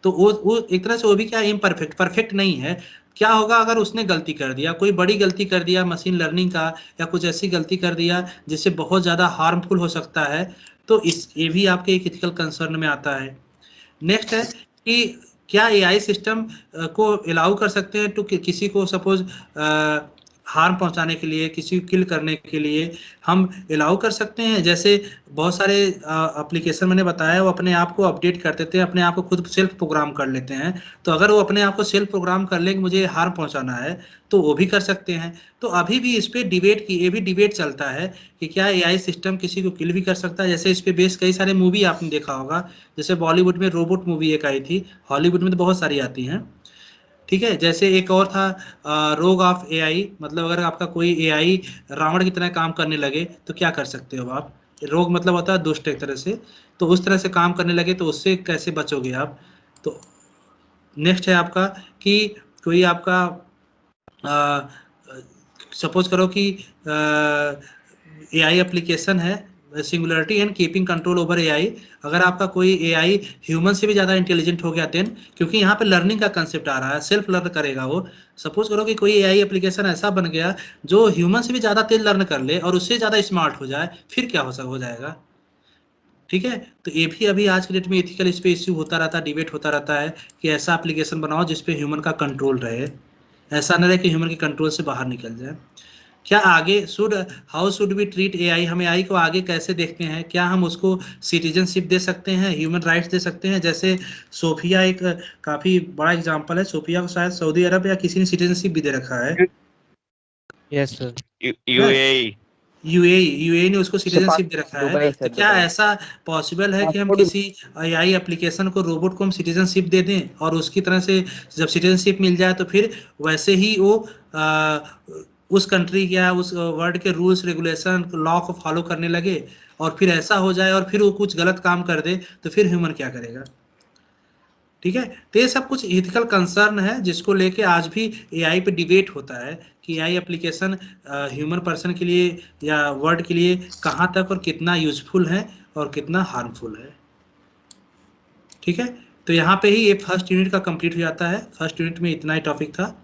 S1: तो वो एक तरह से वो भी क्या इम्परफेक्ट, परफेक्ट नहीं है। क्या होगा अगर उसने गलती कर दिया, कोई बड़ी गलती कर दिया मशीन लर्निंग का, या कुछ ऐसी गलती कर दिया जिससे बहुत ज़्यादा हार्मफुल हो सकता है, तो ये भी आपके एक एथिकल कंसर्न में आता है। नेक्स्ट है कि क्या एआई सिस्टम को अलाउ कर सकते हैं तो किसी को सपोज हार्म पहुंचाने के लिए, किसी को किल करने के लिए हम अलाउ कर सकते हैं। जैसे बहुत सारे एप्लीकेशन मैंने बताया, वो अपने आप को अपडेट कर देते हैं, अपने आप को खुद सेल्फ प्रोग्राम कर लेते हैं। तो अगर वो अपने आप को सेल्फ प्रोग्राम कर ले कि मुझे हार्म पहुंचाना है, तो वो भी कर सकते हैं। तो अभी भी इस पर ये भी डिबेट चलता है कि क्या एआई सिस्टम किसी को किल भी कर सकता है। जैसे इस पे बेस कई सारे मूवी आपने देखा होगा, जैसे बॉलीवुड में रोबोट मूवी एक आई थी, हॉलीवुड में तो बहुत सारी आती हैं, ठीक है। जैसे एक और था रोग ऑफ एआई, मतलब अगर आपका कोई एआई रावण की तरह काम करने लगे तो क्या कर सकते हो आप। रोग मतलब होता है दुष्ट एक तरह से, तो उस तरह से काम करने लगे तो उससे कैसे बचोगे आप। तो नेक्स्ट है आपका कि कोई आपका सपोज करो कि एआई एप्लीकेशन है, singularity and keeping control over AI. अगर आपका कोई एआई ह्यूमन से भी ज़्यादा इंटेलिजेंट हो गया देन, क्योंकि यहाँ पे लर्निंग का कंसेप्ट आ रहा है, सेल्फ लर्न करेगा वो। सपोज करो कि कोई एआई एप्लीकेशन ऐसा बन गया जो ह्यूमन से भी ज़्यादा तेज लर्न कर ले और उससे ज़्यादा स्मार्ट हो जाए, फिर क्या हो जाएगा, ठीक है। तो ये भी अभी आज के डेट में एथिकल इस पे इश्यू होता रहता है, डिबेट होता रहता है कि ऐसा एप्लीकेशन बनाओ जिसपे ह्यूमन का कंट्रोल रहे, ऐसा न रहे कि ह्यूमन के कंट्रोल से बाहर निकल जाए। क्या आगे how should we treat AI, हम एआई को आगे कैसे देखते हैं, क्या हम उसको सिटीजनशिप दे सकते हैं, ह्यूमन राइट्स दे सकते हैं। जैसे सोफिया एक काफी बड़ा एग्जांपल है, सोफिया को शायद सऊदी अरब या किसी ने सिटीजनशिप भी दे रखा है।
S3: Yes sir.
S7: UAE
S1: यूएई ने उसको सिटीजनशिप दे रखा है।
S3: दुबई
S1: तो
S3: से,
S1: क्या
S3: दुबई।
S1: ऐसा पॉसिबल है कि हम किसी एआई एप्लीकेशन को, रोबोट को हम सिटीजनशिप दे दें और उसकी तरह से जब सिटीजनशिप मिल जाए तो फिर वैसे ही वो उस कंट्री या उस वर्ल्ड के रूल्स रेगुलेशन लॉ को फॉलो करने लगे, और फिर ऐसा हो जाए और फिर वो कुछ गलत काम कर दे, तो फिर ह्यूमन क्या करेगा, ठीक है। तो ये सब कुछ एथिकल कंसर्न है जिसको लेके आज भी एआई पे डिबेट होता है कि एआई एप्लीकेशन ह्यूमन पर्सन के लिए या वर्ल्ड के लिए कहाँ तक और कितना यूजफुल है और कितना हार्मफुल है, ठीक है। तो यहाँ पे ही ये फर्स्ट यूनिट का कंप्लीट हो जाता है। फर्स्ट यूनिट में इतना ही टॉपिक था।